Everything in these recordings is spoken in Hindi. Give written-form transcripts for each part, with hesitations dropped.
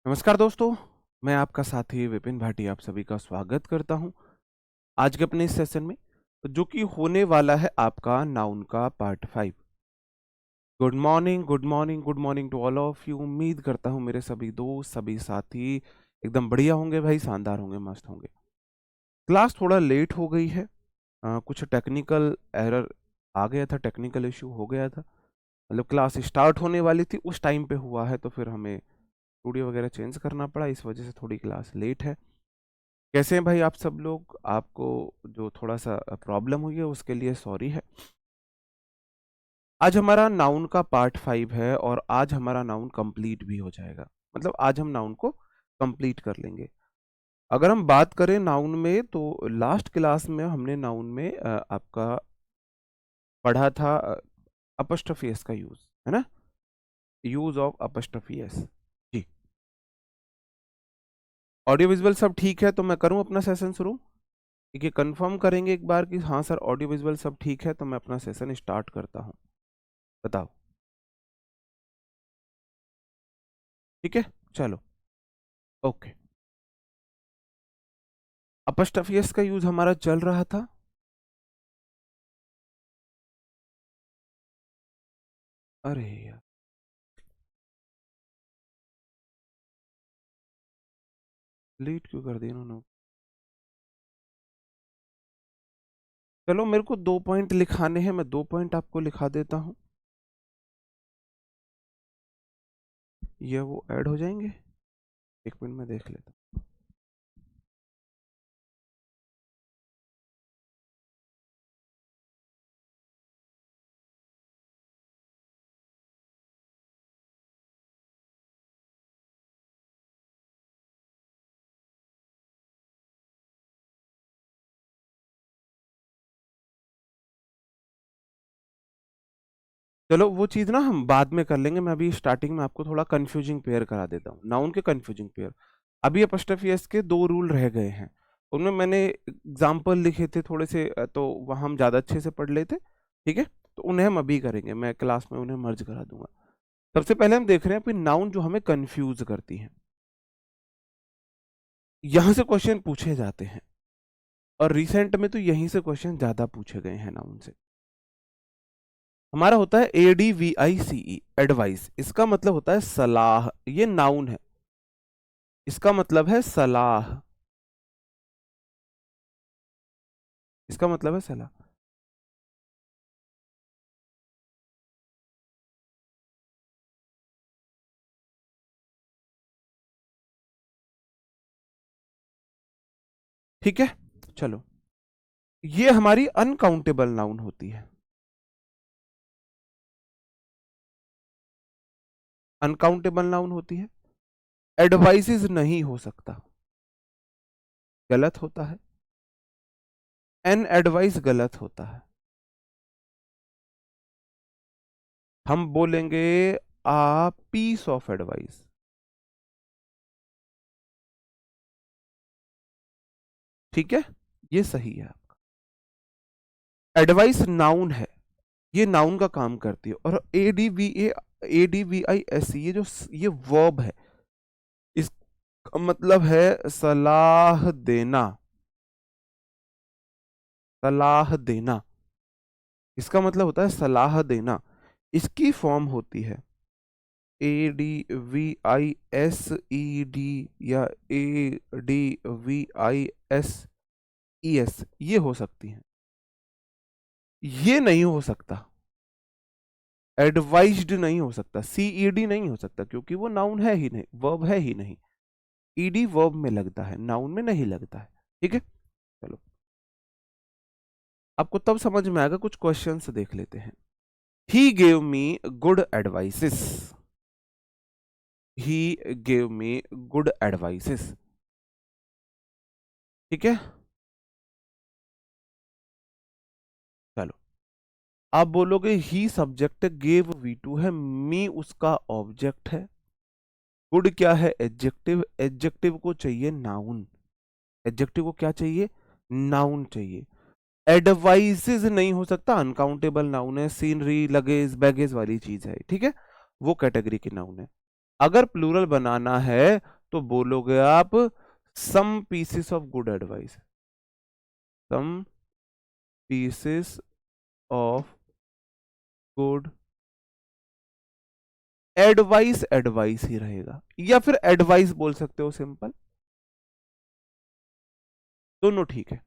नमस्कार दोस्तों, मैं आपका साथी विपिन भाटी आप सभी का स्वागत करता हूं आज के अपने इस सेशन में, जो कि होने वाला है आपका नाउन का part 5। Good morning, good morning, good morning to all of you. उम्मीद करता हूं मेरे सभी दोस्त, सभी साथी एकदम बढ़िया होंगे भाई, शानदार होंगे, मस्त होंगे। क्लास थोड़ा लेट हो गई है, कुछ टेक्निकल एरर आ गया था, टेक्निकल इशू हो गया था। मतलब क्लास स्टार्ट होने वाली थी उस टाइम पे हुआ है, तो फिर हमें स्टूडियो वगैरह चेंज करना पड़ा, इस वजह से थोड़ी क्लास लेट है। कैसे हैं भाई आप सब लोग? आपको जो थोड़ा सा प्रॉब्लम हुई है उसके लिए सॉरी है। आज हमारा नाउन का पार्ट 5 है और आज हमारा नाउन कंप्लीट भी हो जाएगा। मतलब आज हम नाउन को कंप्लीट कर लेंगे। अगर हम बात करें नाउन में, तो लास्ट क्लास में हमने नाउन में आपका पढ़ा था अपस्ट्रफी एस का यूज, है ना? Use of apostrophe S. जी, ऑडियो विजुअल सब ठीक है तो मैं करूं अपना सेशन शुरू? ठीक है, कंफर्म करेंगे एक बार कि हाँ सर ऑडियो विजुअल सब ठीक है, तो मैं अपना सेशन स्टार्ट करता हूँ। बताओ, ठीक है? चलो, ओके। अपस्टफियस का यूज हमारा चल रहा था। अरे यार, डिलीट क्यों कर दिया इन्होंने? चलो, मेरे को 2 पॉइंट लिखाने हैं, मैं 2 पॉइंट आपको लिखा देता हूँ। ये वो ऐड हो जाएंगे। 1 मिनट में देख लेता हूँ। चलो, वो चीज ना हम बाद में कर लेंगे। मैं अभी स्टार्टिंग में आपको थोड़ा कंफ्यूजिंग पेयर करा देता हूँ, नाउन के कंफ्यूजिंग पेयर। अभी अपस्टफियस के 2 रूल रह गए हैं, उनमें मैंने एग्जाम्पल लिखे थे थोड़े से, तो वह हम ज्यादा अच्छे से पढ़ लेते। ठीक है, तो उन्हें हम अभी करेंगे, मैं क्लास में उन्हें मर्ज करा दूंगा। सबसे पहले हम देख रहे हैं कि नाउन जो हमें कंफ्यूज करती है, यहां से क्वेश्चन पूछे जाते हैं, और रिसेंट में तो यहीं से क्वेश्चन ज्यादा पूछे गए हैं नाउन से। हमारा होता है ADVICE, एडवाइस। इसका मतलब होता है सलाह, ये नाउन है, इसका मतलब है सलाह, इसका मतलब है सलाह। ठीक है, चलो, ये हमारी अनकाउंटेबल नाउन होती है। अनकाउंटेबल नाउन होती है। एडवाइसेस नहीं हो सकता, गलत होता है। एन एडवाइस गलत होता है। हम बोलेंगे आ पीस ऑफ एडवाइस। ठीक है, ये सही है आपका। एडवाइस नाउन है, ये नाउन का काम करती है। और ADVAS, ये वर्ब है, इसका मतलब है सलाह देना, सलाह देना। इसका मतलब होता है सलाह देना। इसकी फॉर्म होती है ADVISED या ADVISES, ये हो सकती है। ये नहीं हो सकता, एडवाइज्ड नहीं हो सकता, CED नहीं हो सकता, क्योंकि वो नाउन है ही नहीं, वर्ब है ही नहीं। ED वर्ब में लगता है, नाउन में नहीं लगता है। ठीक है, चलो, आपको तब समझ में आएगा। कुछ क्वेश्चंस देख लेते हैं। He gave me good advices, he gave me good advices. ठीक है, चलो, आप बोलोगे ही सब्जेक्ट, गेव V2 है, मी उसका ऑब्जेक्ट है, गुड क्या है? एडजेक्टिव, एडजेक्टिव को चाहिए नाउन, एडजेक्टिव को क्या चाहिए? नाउन चाहिए। एडवाइसेस नहीं हो सकता, अनकाउंटेबल नाउन है, सीनरी लगेज बैगेज वाली चीज है। ठीक है, वो कैटेगरी की नाउन है। अगर प्लूरल बनाना है तो बोलोगे आप some pieces of good advice, some pieces of good advice, advice ही रहेगा, या फिर एडवाइस बोल सकते हो, सिंपल, दोनों ठीक है।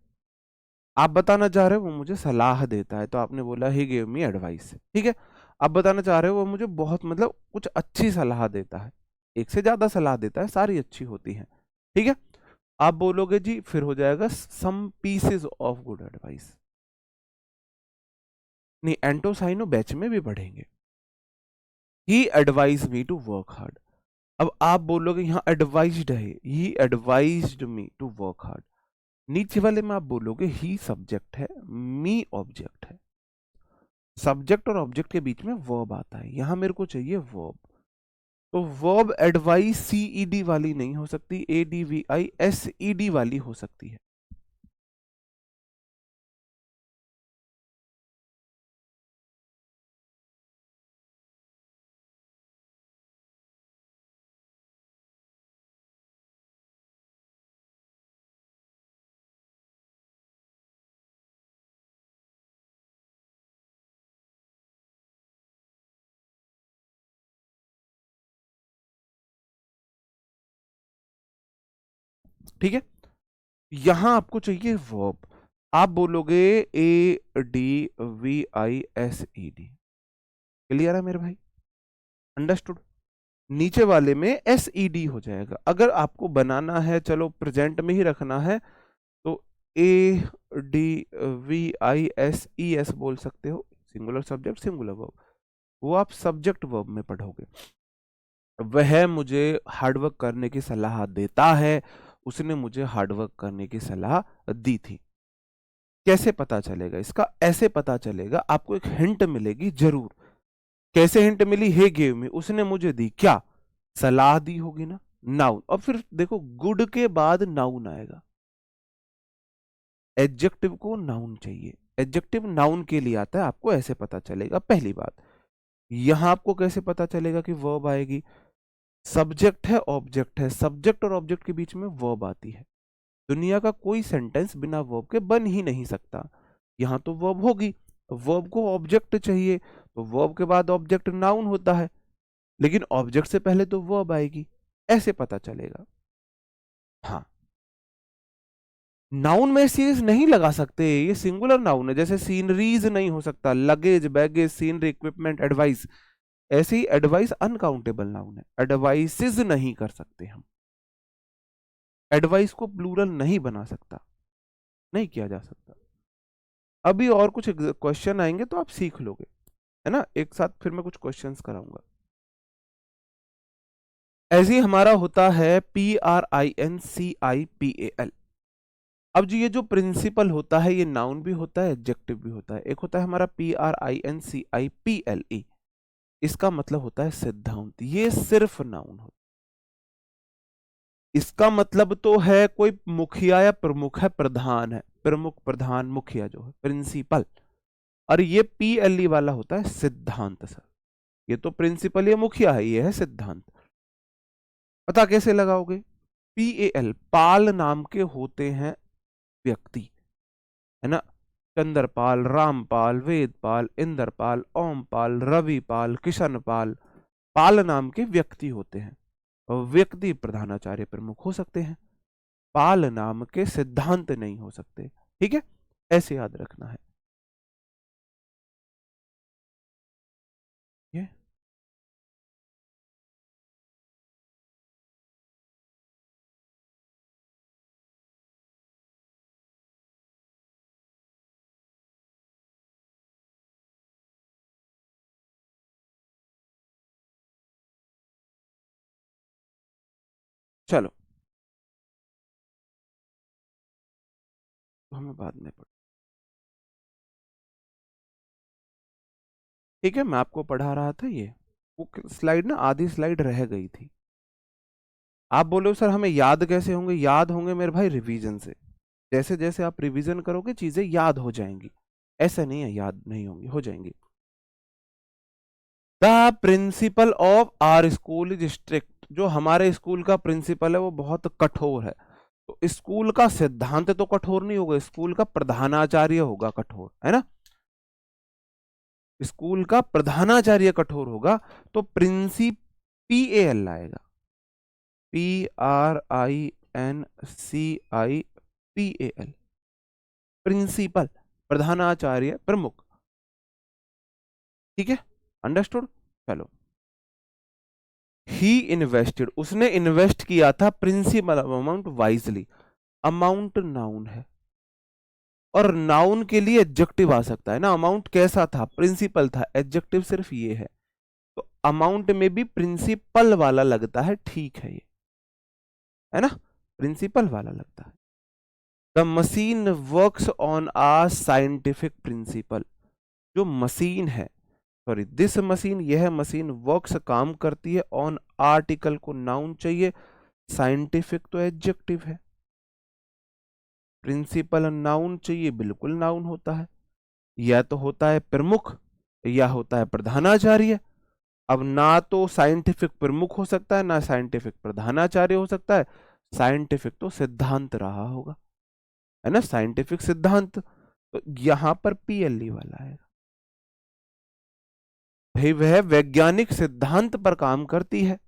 आप बताना चाह रहे हो वो मुझे सलाह देता है, तो आपने बोला ही गेव मी एडवाइस, ठीक है। आप बताना चाह रहे हो वो मुझे बहुत मतलब कुछ अच्छी सलाह देता है, एक से ज्यादा सलाह देता है, सारी अच्छी होती हैं, ठीक है। आप बोलोगे जी, फिर हो जाएगा some pieces of good advice, नहीं एंटोसाइनो बैच में भी पढ़ेंगे। He advise me to work hard, अब आप बोलोगे यहाँ एडवाइज्ड है, he advised me to work hard, नीचे वाले में आप बोलोगे ही सब्जेक्ट है, मी ऑब्जेक्ट है, सब्जेक्ट और ऑब्जेक्ट के बीच में वर्ब आता है, यहां मेरे को चाहिए वर्ब, तो वर्ब एडवाइस सीईडी वाली नहीं हो सकती, एडीवीआईएसईडी वाली हो सकती है। ठीक है, यहां आपको चाहिए वर्ब, आप बोलोगे एडीवीआईएसईडी, क्लियर है मेरे भाई, अंडरस्टूड। नीचे वाले में एसईडी हो जाएगा, अगर आपको बनाना है, चलो प्रेजेंट में ही रखना है, तो A D V I S E S बोल सकते हो, सिंगुलर सब्जेक्ट सिंगुलर वर्ब, वो आप सब्जेक्ट वर्ब में पढ़ोगे। वह मुझे हार्डवर्क करने की सलाह देता है, उसने मुझे हार्डवर्क करने की सलाह दी थी। कैसे पता चलेगा इसका? ऐसे पता चलेगा, आपको एक हिंट मिलेगी जरूर। कैसे हिंट मिली? हे गेव मी, उसने मुझे दी, क्या सलाह दी होगी ना, नाउन, और फिर देखो गुड के बाद नाउन आएगा, एडजेक्टिव को नाउन चाहिए, एडजेक्टिव नाउन के लिए आता है, आपको ऐसे पता चलेगा। पहली बात, यहां आपको कैसे पता चलेगा कि वर्ब आएगी? सब्जेक्ट है ऑब्जेक्ट है, सब्जेक्ट और ऑब्जेक्ट के बीच में वर्ब आती है, दुनिया का कोई सेंटेंस बिना वर्ब के बन ही नहीं सकता, यहां तो वर्ब होगी, वर्ब को ऑब्जेक्ट चाहिए, तो वर्ब के बाद ऑब्जेक्ट नाउन होता है, लेकिन ऑब्जेक्ट से पहले तो वर्ब आएगी, ऐसे पता चलेगा। हाँ, नाउन में चीज नहीं लगा सकते, ये सिंगुलर नाउन है, जैसे सीनरीज नहीं हो सकता, luggage baggage scenery equipment advice, ऐसे ही एडवाइस अनकाउंटेबल नाउन है, एडवाइसेस नहीं कर सकते हम, एडवाइस को प्लूरल नहीं बना सकता, नहीं किया जा सकता। अभी और कुछ क्वेश्चन आएंगे तो आप सीख लोगे, है ना, एक साथ फिर मैं कुछ क्वेश्चंस कराऊंगा। ऐसे ही हमारा होता है PRINCIPAL। अब जी ये जो प्रिंसिपल होता है, ये नाउन भी होता है एडजेक्टिव भी होता है। एक होता है हमारा PRINCIPLE, इसका मतलब होता है सिद्धांत, ये सिर्फ नाउन होता है, इसका मतलब तो है कोई मुखिया या प्रमुख है, प्रधान है, प्रमुख प्रधान मुखिया जो है प्रिंसिपल, और ये PLE वाला होता है सिद्धांत। सर ये तो प्रिंसिपल या मुखिया है, ये है सिद्धांत। पता कैसे लगाओगे? PAL, पाल नाम के होते हैं व्यक्ति, है ना, चंद्रपाल, रामपाल, वेदपाल, इंद्रपाल, ओमपाल, रविपाल, किशनपाल, पाल नाम के व्यक्ति होते हैं, और व्यक्ति प्रधानाचार्य प्रमुख हो सकते हैं, पाल नाम के सिद्धांत नहीं हो सकते, ठीक है, ऐसे याद रखना है ये। चलो, तो हमें बाद में पढ़, ठीक है, मैं आपको पढ़ा रहा था ये, वो स्लाइड ना आधी स्लाइड रह गई थी। आप बोले सर हमें याद कैसे होंगे? याद होंगे मेरे भाई रिवीजन से, जैसे जैसे आप रिवीजन करोगे चीजें याद हो जाएंगी, ऐसा नहीं है याद नहीं होंगी, हो जाएंगी। The principal of our school is strict, जो हमारे स्कूल का प्रिंसिपल है वो बहुत कठोर है, तो स्कूल का सिद्धांत तो कठोर नहीं होगा, स्कूल का प्रधानाचार्य होगा कठोर, है ना। स्कूल का प्रधानाचार्य कठोर होगा, तो प्रिंसिपिएल आएगा, PRINCIPAL, प्रिंसिपल, प्रधानाचार्य, प्रमुख। ठीक है, अंडरस्टूड। चलो, ही इन्वेस्टेड, उसने इन्वेस्ट किया था principal amount wisely. Amount noun है, और नाउन के लिए एडजेक्टिव आ सकता है ना। अमाउंट कैसा था, प्रिंसिपल था, एडजेक्टिव सिर्फ ये है, तो अमाउंट में भी प्रिंसिपल वाला लगता है, ठीक है ये, है ना, प्रिंसिपल वाला लगता है। The machine works on a scientific principle, जो मशीन है, सॉरी दिस मशीन, यह मशीन वर्क्स काम करती है, ऑन आर्टिकल को नाउन चाहिए, साइंटिफिक तो एडजेक्टिव है, प्रिंसिपल नाउन चाहिए, बिल्कुल नाउन होता है, या तो होता है प्रमुख या होता है प्रधानाचार्य। अब ना तो साइंटिफिक प्रमुख हो सकता है, ना साइंटिफिक प्रधानाचार्य हो सकता है, साइंटिफिक तो सिद्धांत रहा होगा, है ना, साइंटिफिक सिद्धांत, तो यहां पर पीएलई वाला है भाई, वह वैज्ञानिक सिद्धांत पर काम करती है,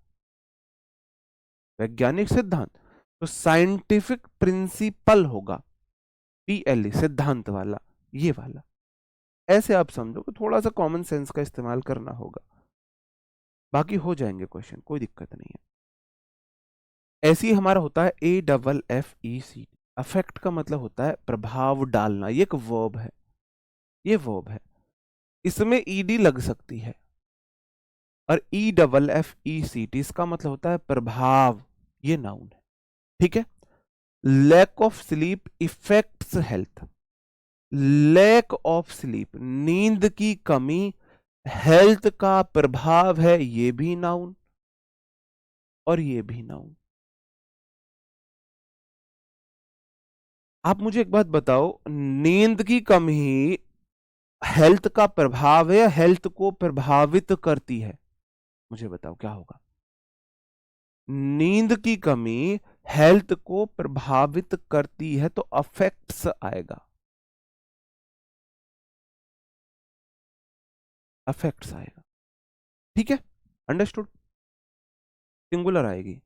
वैज्ञानिक सिद्धांत, तो साइंटिफिक प्रिंसिपल होगा, पीएलई सिद्धांत वाला, ये वाला। ऐसे आप समझो कि थोड़ा सा कॉमन सेंस का इस्तेमाल करना होगा, बाकी हो जाएंगे क्वेश्चन, कोई दिक्कत नहीं है। ऐसे ही हमारा होता है AFFECT, अफेक्ट का मतलब होता है प्रभाव डालना, ये एक वर्ब है, ये वर्ब है, इसमें ईडी लग सकती है, और EFFECT इसका मतलब होता है प्रभाव, ये नाउन है, ठीक है। Lack of sleep affects health, lack of sleep, नींद की कमी हेल्थ का प्रभाव है, ये भी नाउन और ये भी नाउन। आप मुझे एक बात बताओ, नींद की कमी हेल्थ का प्रभाव है या हेल्थ को प्रभावित करती है, मुझे बताओ क्या होगा। नींद की कमी हेल्थ को प्रभावित करती है, तो अफेक्ट्स आएगा, अफेक्ट्स आएगा, ठीक है, अंडरस्टूड। सिंगुलर आएगी।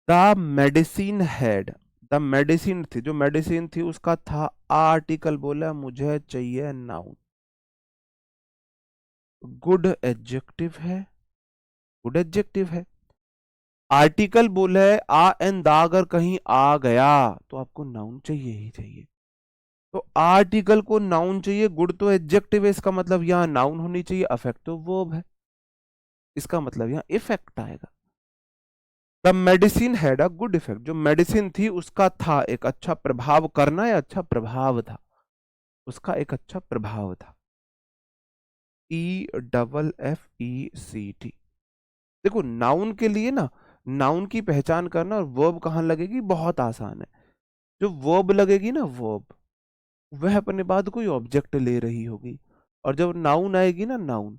The medicine had, the medicine थी, जो मेडिसिन थी उसका था आर्टिकल, बोला मुझे चाहिए नाउन, गुड एडजेक्टिव है, गुड एडजेक्टिव है। आर्टिकल बोला है आ एन दा, अगर कहीं आ गया तो आपको नाउन चाहिए ही चाहिए, तो आर्टिकल को नाउन चाहिए, गुड तो एडजेक्टिव है, इसका मतलब यहां नाउन होनी चाहिए, अफेक्ट तो वर्ब है, इसका मतलब यहां इफेक्ट आएगा। The medicine had a good effect, जो मेडिसिन थी उसका था एक अच्छा प्रभाव करना, या अच्छा प्रभाव था, उसका एक अच्छा प्रभाव था। EFFECT, देखो नाउन के लिए ना, नाउन की पहचान करना और वर्ब कहाँ लगेगी बहुत आसान है। जो वर्ब लगेगी ना, वर्ब, वह अपने बाद कोई ऑब्जेक्ट ले रही होगी, और जब नाउन आएगी ना, नाउन,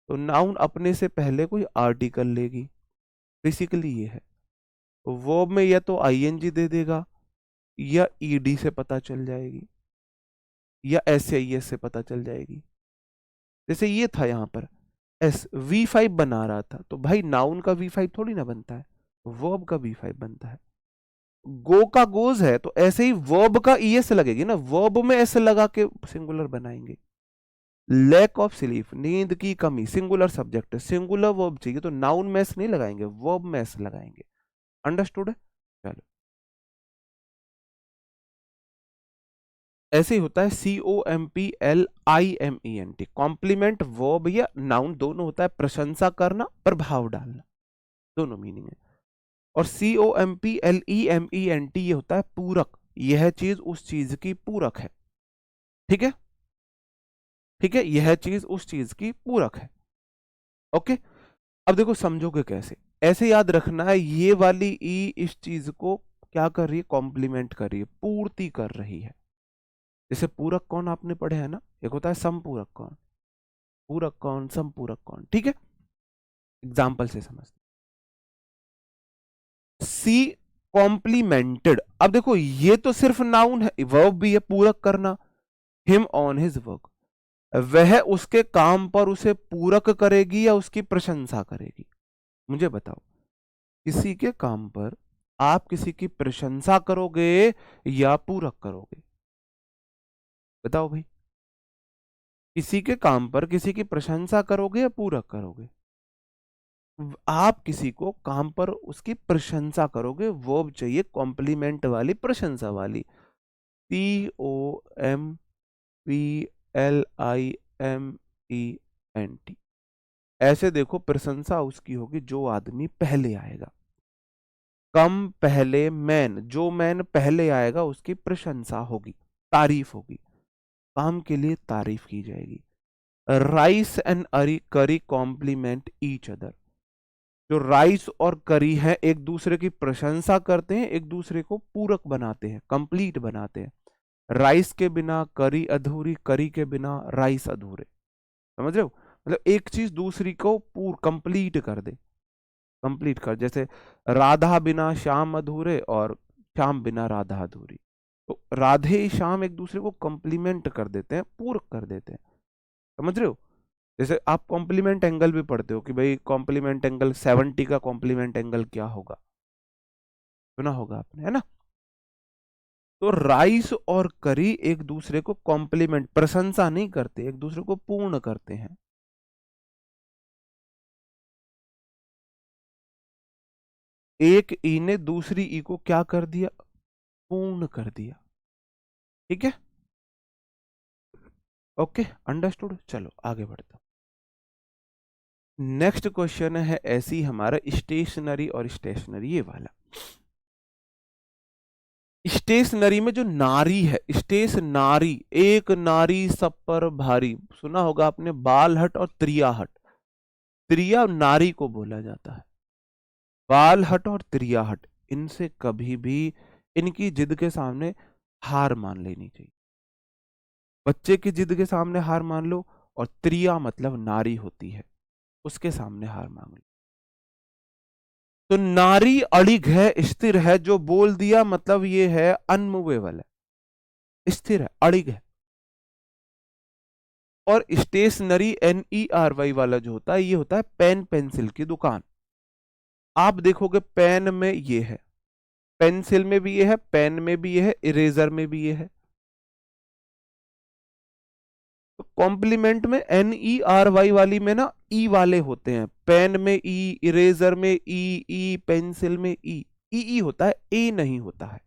तो नाउन अपने से पहले कोई आर्टिकल लेगी, बेसिकली ये है। वर्ब में या तो ING दे देगा, या ED से पता चल जाएगी, या SAES से पता चल जाएगी। जैसे ये था यहाँ पर V5 बना रहा था, तो भाई नाउन का V5 थोड़ी ना बनता है, वर्ब का V5 बनता है। गो का गोज है, तो ऐसे ही वर्ब का ES लगेगी ना, वर्ब में S लगा के सिंगुलर बनाएंगे। लैक ऑफ स्लीप, नींद की कमी, सिंगुलर सब्जेक्ट है, सिंगुलर वर्ब चाहिए, तो नाउन में S नहीं लगाएंगे, वर्ब में S लगाएंगे, अंडरस्टूड है। चलो, ऐसे ही होता है COMPLIMENT, कॉम्प्लीमेंट वर्ब या नाउन दोनों होता है, प्रशंसा करना, प्रभाव डालना, दोनों मीनिंग है। और COMPLEMENT ये होता है पूरक, यह चीज उस चीज की पूरक है, ठीक है, ठीक है, यह चीज उस चीज की पूरक है, ओके। अब देखो समझोगे कैसे, ऐसे याद रखना है, ये वाली ई इस चीज को क्या कर रही है, कॉम्प्लीमेंट कर रही है, पूर्ति कर रही है। जैसे पूरक कौन आपने पढ़े हैं ना, एक होता है समपूरक कौन, पूरक कौन, समपूरक कौन, ठीक है, एग्जाम्पल से समझते हैं। सी कॉम्प्लीमेंटेड। अब देखो ये तो सिर्फ नाउन है, वर्ब भी है पूरक करना। हिम ऑन हिज वर्क, वह उसके काम पर उसे पूरक करेगी या उसकी प्रशंसा करेगी? मुझे बताओ, किसी के काम पर आप किसी की प्रशंसा करोगे या पूरक करोगे? बताओ भाई, किसी के काम पर किसी की प्रशंसा करोगे या पूरक करोगे? आप किसी को काम पर उसकी प्रशंसा करोगे, वर्ब चाहिए कॉम्प्लीमेंट वाली, प्रशंसा वाली। COMPLIMENT। ऐसे देखो, प्रशंसा उसकी होगी जो आदमी पहले आएगा। कम पहले मैन, जो मैन पहले आएगा उसकी प्रशंसा होगी, तारीफ होगी, काम के लिए तारीफ की जाएगी। राइस एंड करी कॉम्प्लीमेंट ईच अदर। जो राइस और करी है एक दूसरे की प्रशंसा करते हैं, एक दूसरे को पूरक बनाते हैं, कंप्लीट बनाते हैं। राइस के बिना करी अधूरी, करी के बिना राइस अधूरे। समझ रहे हो? मतलब एक चीज दूसरी को पूर कंप्लीट कर दे, कंप्लीट कर। जैसे राधा बिना श्याम अधूरे और श्याम बिना राधा अधूरी। तो राधे श्याम एक दूसरे को कंप्लीमेंट कर देते हैं, पूरक कर देते हैं। समझ रहे हो? जैसे आप कॉम्प्लीमेंट एंगल भी पढ़ते हो कि भाई कॉम्प्लीमेंट एंगल 70 का कॉम्प्लीमेंट एंगल क्या होगा, सुना होगा आपने, है ना? तो राइस और करी एक दूसरे को कॉम्प्लीमेंट, प्रशंसा नहीं करते, एक दूसरे को पूर्ण करते हैं। एक ई ने दूसरी ई को क्या कर दिया? पूर्ण कर दिया। ठीक है, ओके, अंडरस्टूड। चलो आगे बढ़ते हैं। नेक्स्ट क्वेश्चन है ऐसी हमारा स्टेशनरी और स्टेशनरी, ये वाला। स्टेशनरी में जो नारी है, स्टेश नारी, एक नारी सब पर भारी, सुना होगा आपने, बालहट और त्रियाहट। त्रिया नारी को बोला जाता है, बालहट और त्रियाहट। इनसे कभी भी, इनकी जिद के सामने हार मान लेनी चाहिए। बच्चे की जिद के सामने हार मान लो, और त्रिया मतलब नारी होती है, उसके सामने हार मान लो। तो नारी अड़िग है, स्थिर है, जो बोल दिया मतलब ये है अनमूवेबल है, स्थिर है, अड़िग है। और स्टेशनरी NERY वाला जो होता है, ये होता है पेन पेंसिल की दुकान। आप देखोगे पेन में ये है, पेंसिल में भी ये है, पेन में भी ये है, इरेजर में भी ये है। तो कॉम्प्लीमेंट में NERY वाली में ना ई वाले होते हैं, पेन में ई, इरेजर में ई पेंसिल में ई होता है, ए नहीं होता है।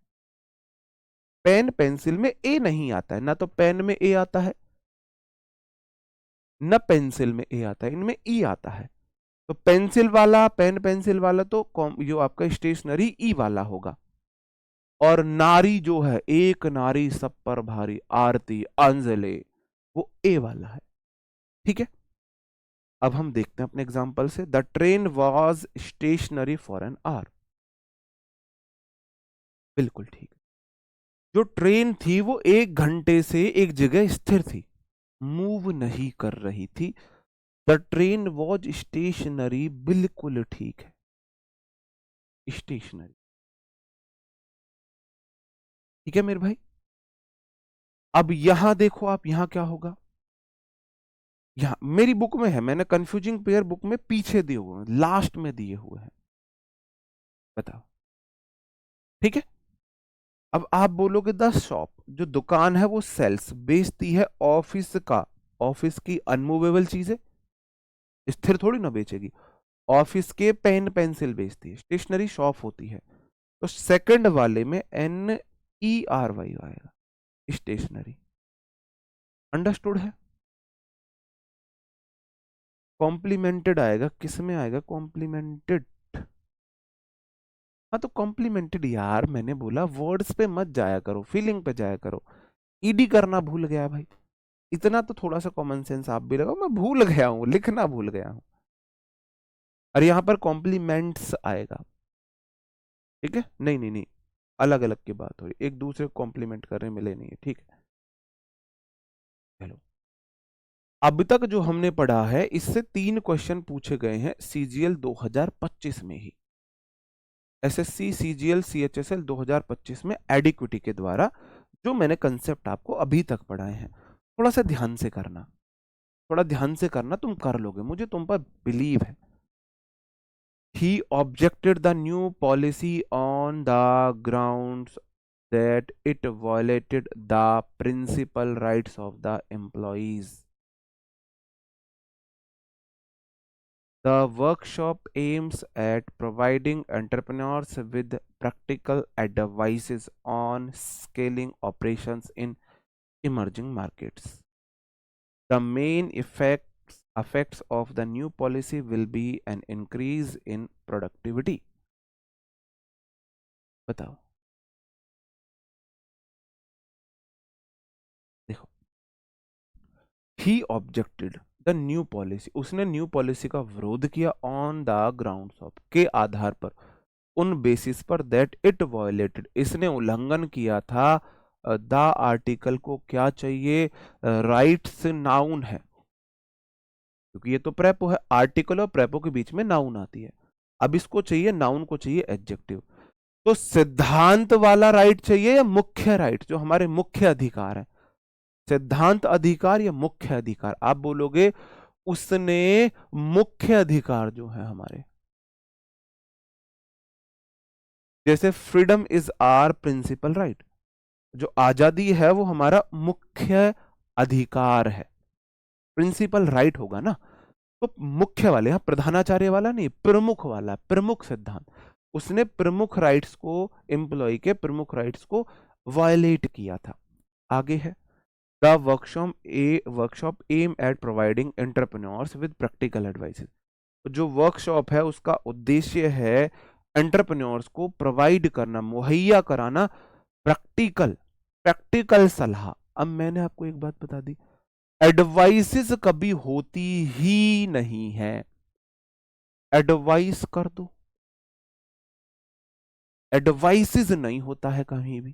पेन पेंसिल में ए नहीं आता है, ना तो पेन में ए आता है, न पेंसिल में ए आता है, इनमें ई आता है। तो पेंसिल वाला, पेन पेंसिल वाला तो जो आपका स्टेशनरी ई वाला होगा। और नारी जो है, एक नारी सब पर भारी, आरती अंजलि, वो ए वाला है। ठीक है, अब हम देखते हैं अपने एग्जांपल से। The train was stationary for an hour. बिल्कुल ठीक है, जो ट्रेन थी वो 1 घंटे से एक जगह स्थिर थी, मूव नहीं कर रही थी। द ट्रेन वॉज स्टेशनरी, बिल्कुल ठीक है, स्टेशनरी। ठीक है मेरे भाई। अब यहां देखो आप, यहां क्या होगा? यहां मेरी बुक में है, मैंने कंफ्यूजिंग पेयर बुक में पीछे दिए हुए हैं, लास्ट में दिए हुए हैं। बताओ, ठीक है। अब आप बोलोगे द शॉप, जो दुकान है वो सेल्स, बेचती है ऑफिस का, ऑफिस की अनमूवेबल चीजें, स्थिर थोड़ी ना बेचेगी। ऑफिस के पेन पेंसिल बेचती है, स्टेशनरी शॉप होती है। तो सेकंड वाले में NERY आएगा, स्टेशनरी। अंडरस्टूड है? कॉम्प्लीमेंटेड आएगा, किस में आएगा कॉम्प्लीमेंटेड? हाँ तो कॉम्प्लीमेंटेड यार, मैंने बोला वर्ड्स पे मत जाया करो, फीलिंग पे जाया करो। ईडी करना भूल गया भाई, इतना तो थोड़ा सा कॉमन सेंस आप भी लगाओ। मैं भूल गया हूँ, लिखना भूल गया हूँ। और यहाँ पर कॉम्प्लीमेंट्स आएगा। ठीक है, नहीं नहीं नहीं, अलग अलग की बात हो रही, एक दूसरे को कॉम्प्लीमेंट करने मिले नहीं है। ठीक है, चलो। अब तक जो हमने पढ़ा है, इससे 3 क्वेश्चन पूछे गए हैं CGL 2025 में ही। एसएससी सीजीएल सीएचएसएल 2025 में एडिक्विटी के द्वारा जो मैंने कंसेप्ट आपको अभी तक पढ़ाए हैं, थोड़ा सा ध्यान से करना, थोड़ा ध्यान से करना, तुम कर लोगे, मुझे तुम पर बिलीव है। He objected the new policy on the grounds that it violated the principal rights of the employees. The workshop aims at providing entrepreneurs with practical advices on scaling operations in emerging markets. The main effects of the new policy will be an increase in productivity. बताओ, देखो, ही ऑब्जेक्टेड द न्यू पॉलिसी, उसने न्यू पॉलिसी का विरोध किया ऑन द ग्राउंड्स ऑफ, के आधार पर, उन बेसिस पर दैट इट वायलेटेड, इसने उल्लंघन किया था द आर्टिकल को, क्या चाहिए, राइट्स, नाउन है, क्योंकि ये तो प्रेपो है, आर्टिकल और प्रेपो के बीच में नाउन आती है, अब इसको चाहिए, नाउन को चाहिए एडजेक्टिव। तो सिद्धांत वाला राइट चाहिए या मुख्य राइट, जो हमारे मुख्य अधिकार है, सिद्धांत अधिकार या मुख्य अधिकार, आप बोलोगे उसने मुख्य अधिकार जो है हमारे, जैसे freedom is our principal right, जो आजादी है वो हमारा मुख्य अधिकार है, प्रिंसिपल राइट होगा ना, तो मुख्य वाले, यहां प्रधानाचार्य वाला नहीं, प्रमुख वाला, प्रमुख सिद्धांत, उसने प्रमुख राइट्स को, एम्प्लॉय के प्रमुख राइट्स को वायलेट किया था। आगे है, the workshop aim at providing entrepreneurs with practical advices, जो वर्कशॉप है उसका उद्देश्य है एंटरप्रेन्योर्स को प्रोवाइड करना, मुहैया कराना प्रैक्टिकल, प्रैक्टिकल सलाह। अब मैंने आपको एक बात बता दी, एडवाइसेस कभी होती ही नहीं है, एडवाइस कर दो, एडवाइसेस नहीं होता है कहीं भी।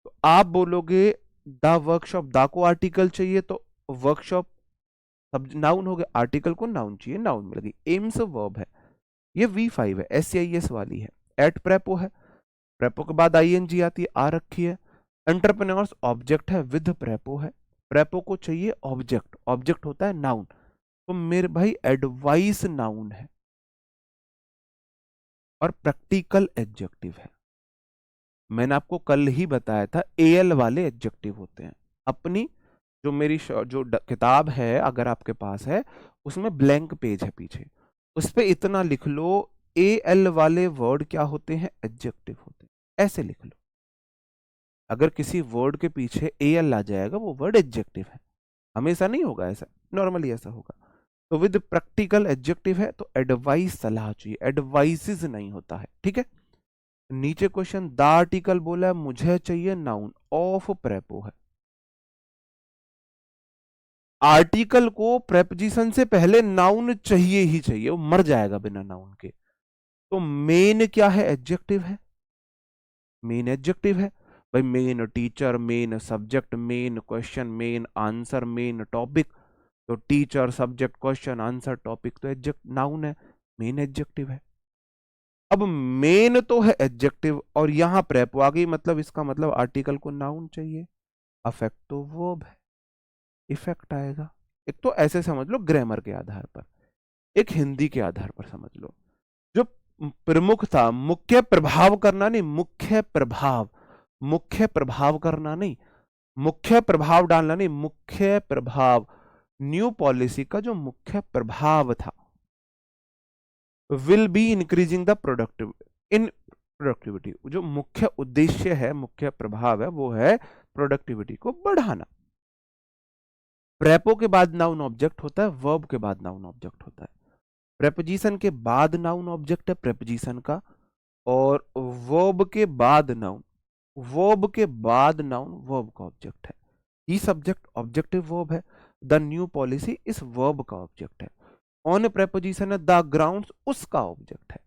तो आप बोलोगे द वर्कशॉप, दा को आर्टिकल चाहिए तो वर्कशॉप सब नाउन हो गया, आर्टिकल को नाउन चाहिए, नाउन मिल गई, एम्स वर्ब है, ये V5 है, SCIS वाली है, एट प्रेपो है, प्रेपो के बाद ING आती है, आ रखी है, एंटरप्रेन्योर्स ऑब्जेक्ट है, विद प्रेपो है, प्रेपो को चाहिए ऑब्जेक्ट, ऑब्जेक्ट होता है नाउन, तो मेरे भाई एडवाइस नाउन है और प्रैक्टिकल एडजेक्टिव है। मैंने आपको कल ही बताया था AL वाले एडजेक्टिव होते हैं। अपनी जो मेरी किताब है अगर आपके पास है, उसमें ब्लैंक पेज है पीछे, उस पे इतना लिख लो, AL वाले वर्ड क्या होते हैं, एडजेक्टिव होते हैं, ऐसे लिख लो। अगर किसी वर्ड के पीछे AL आ जाएगा वो वर्ड एडजेक्टिव है, हमेशा नहीं होगा ऐसा, नॉर्मली ऐसा होगा। तो विद प्रैक्टिकल एडजेक्टिव है तो एडवाइस सलाह चाहिए, एडवाइसेस नहीं होता है, ठीक है। नीचे क्वेश्चन, द आर्टिकल बोला है मुझे चाहिए नाउन, ऑफ प्रेपो है, आर्टिकल को प्रेपोजिशन से पहले नाउन चाहिए ही चाहिए, वो मर जाएगा बिना नाउन के। तो मेन क्या है, एडजेक्टिव है, मेन एडजेक्टिव है भाई, main teacher, main subject, main question, main answer, main topic, तो teacher, subject, question, answer, topic, तो एडजेक्ट नाउन है, मेन एडजेक्टिव है। अब मेन तो है एडजेक्टिव और यहां प्रेपो आ गई, मतलब इसका मतलब आर्टिकल को नाउन चाहिए, अफेक्ट तो वर्ब है, इफेक्ट आएगा। एक तो ऐसे समझ लो ग्रामर के आधार पर, एक हिंदी के आधार पर समझ लो, जो प्रमुख था, मुख्य प्रभाव करना नहीं, मुख्य प्रभाव, मुख्य प्रभाव करना नहीं, मुख्य प्रभाव डालना नहीं, मुख्य प्रभाव, न्यू पॉलिसी का जो मुख्य प्रभाव था, will be increasing the productive in productivity, जो मुख्य उद्देश्य है, मुख्य प्रभाव है, वो है प्रोडक्टिविटी को बढ़ाना। प्रेपो के बाद नाउन ऑब्जेक्ट होता है, वर्ब के बाद नाउन ऑब्जेक्ट होता है, प्रेपोजिशन के बाद नाउन ऑब्जेक्ट है प्रेपोजिशन का, और वर्ब के बाद नाउन, वर्ब के बाद नाउन वर्ब का ऑब्जेक्ट है, ही सब्जेक्ट ऑब्जेक्टिव वर्ब है, द न्यू पॉलिसी इस वर्ब का ऑब्जेक्ट है, ऑन प्रेपोजिशन है, द ग्राउंड्स उसका ऑब्जेक्ट है,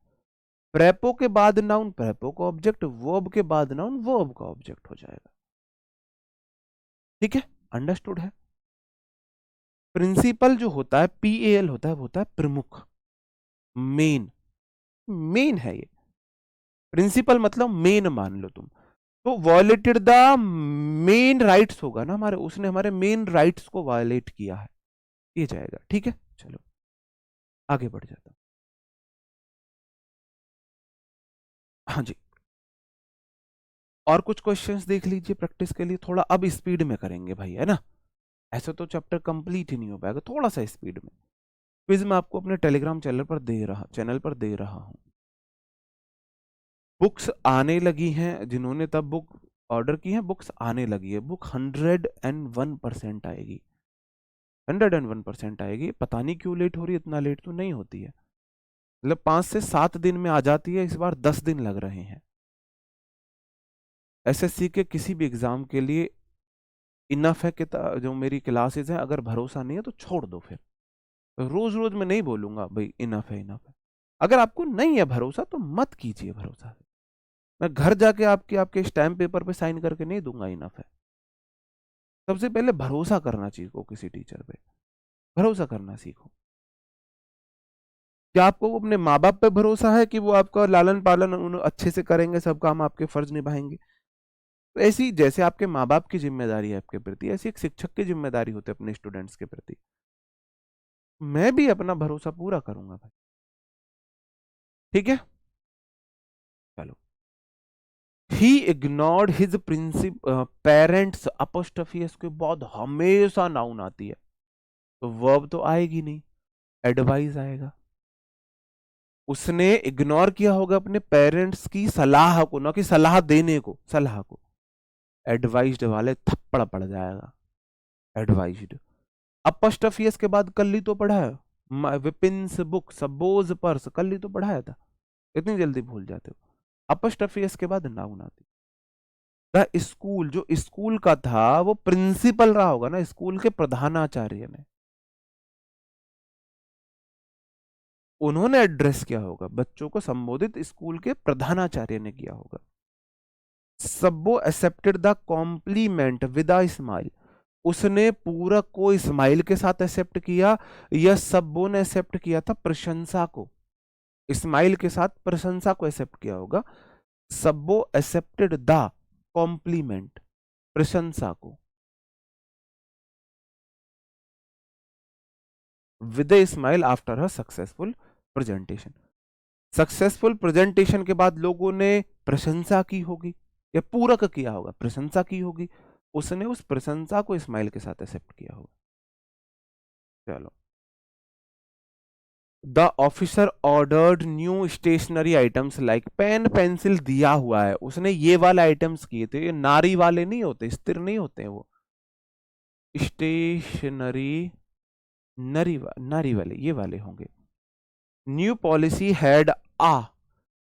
प्रेपो के बाद नाउन प्रेपो का ऑब्जेक्ट, वर्ब के बाद नाउन वर्ब का ऑब्जेक्ट हो जाएगा, ठीक है, अंडरस्टूड है। प्रिंसिपल जो होता है PAL होता है, वो होता है प्रमुख, मेन, मेन है ये, प्रिंसिपल मतलब मेन मान लो तुम, तो वॉयलेटेड द मेन राइट्स होगा ना हमारे, उसने हमारे मेन राइट्स को वायलेट किया है, ये जाएगा। ठीक है, चलो आगे बढ़ जाता हूं। हाँ जी, और कुछ क्वेश्चंस देख लीजिए प्रैक्टिस के लिए, थोड़ा अब स्पीड में करेंगे भाई, है ना, ऐसे तो चैप्टर कंप्लीट ही नहीं हो पाएगा, थोड़ा सा स्पीड में। क्विज मैं आपको अपने टेलीग्राम चैनल पर दे रहा हूं। बुक्स आने लगी हैं, जिन्होंने तब बुक ऑर्डर की है, बुक्स आने लगी है, बुक 101% आएगी, 101% आएगी। पता नहीं क्यों लेट हो रही है, इतना लेट तो नहीं होती है, मतलब 5 से 7 दिन में आ जाती है, इस बार 10 दिन लग रहे हैं। एसएससी के किसी भी एग्जाम के लिए इनफ है कि जो मेरी क्लासेस हैं, अगर भरोसा नहीं है तो छोड़ दो, फिर रोज रोज मैं नहीं बोलूंगा भाई इनफ है इनफ है। अगर आपको नहीं है भरोसा तो मत कीजिए भरोसा, मैं घर जाके आपके आपके स्टैम्प पेपर पे साइन करके नहीं दूंगा इनफ है। सबसे पहले भरोसा करना सीखो किसी टीचर पे, भरोसा करना सीखो। क्या आपको अपने माँ बाप पे भरोसा है कि वो आपका लालन पालन अच्छे से करेंगे, सब काम आपके फर्ज निभाएंगे? तो ऐसी जैसे आपके माँ बाप की जिम्मेदारी है आपके प्रति, ऐसी एक शिक्षक की जिम्मेदारी होती है अपने स्टूडेंट्स के प्रति। मैं भी अपना भरोसा पूरा करूंगा भाई, ठीक है। चलो, he ignored his principle parents, apostrophe इसके बाद हमेशा नाउन आती है, तो वर्ब तो आएगी नहीं, एडवाइस आएगा। उसने इग्नोर किया होगा अपने पेरेंट्स की सलाह को, ना कि सलाह देने को, सलाह को। एडवाइज्ड वाले थप्पड़ पड़ जाएगा, एडवाइज्ड। अपस्टफियस के बाद कल ही तो पढ़ा है, विपिन्स बुक, सपोज पर्स, कल ही तो पढ़ाया था, इतनी जल्दी भूल जाते हो। अपस्टफियस के बाद नाउन आती। द स्कूल, जो स्कूल का था वो प्रिंसिपल रहा होगा ना, स्कूल के प्रधानाचार्य ने, उन्होंने एड्रेस किया होगा बच्चों को, संबोधित स्कूल के प्रधानाचार्य ने किया होगा। Sabbo accepted the compliment with a smile, उसने पूरक को स्माइल के साथ एक्सेप्ट किया, या सब्बो ने एक्सेप्ट किया था प्रशंसा को, स्माइल के साथ प्रशंसा को एक्सेप्ट किया होगा। सब्बो एक्सेप्टेड द कॉम्प्लीमेंट, प्रशंसा को, with a smile after a successful presentation. Successful presentation के बाद लोगों ने प्रशंसा की होगी, या पूरक किया होगा, प्रशंसा की होगी, उसने उस प्रशंसा को स्माइल के साथ एक्सेप्ट किया होगा। चलो, the officer ordered new stationery items like pen pencil, दिया हुआ है, उसने ये वाले आइटम्स किए थे, ये नारी वाले नहीं होते, स्थिर नहीं होते हैं वो, स्टेशनरी नारी वाले ये वाले होंगे। New policy had a,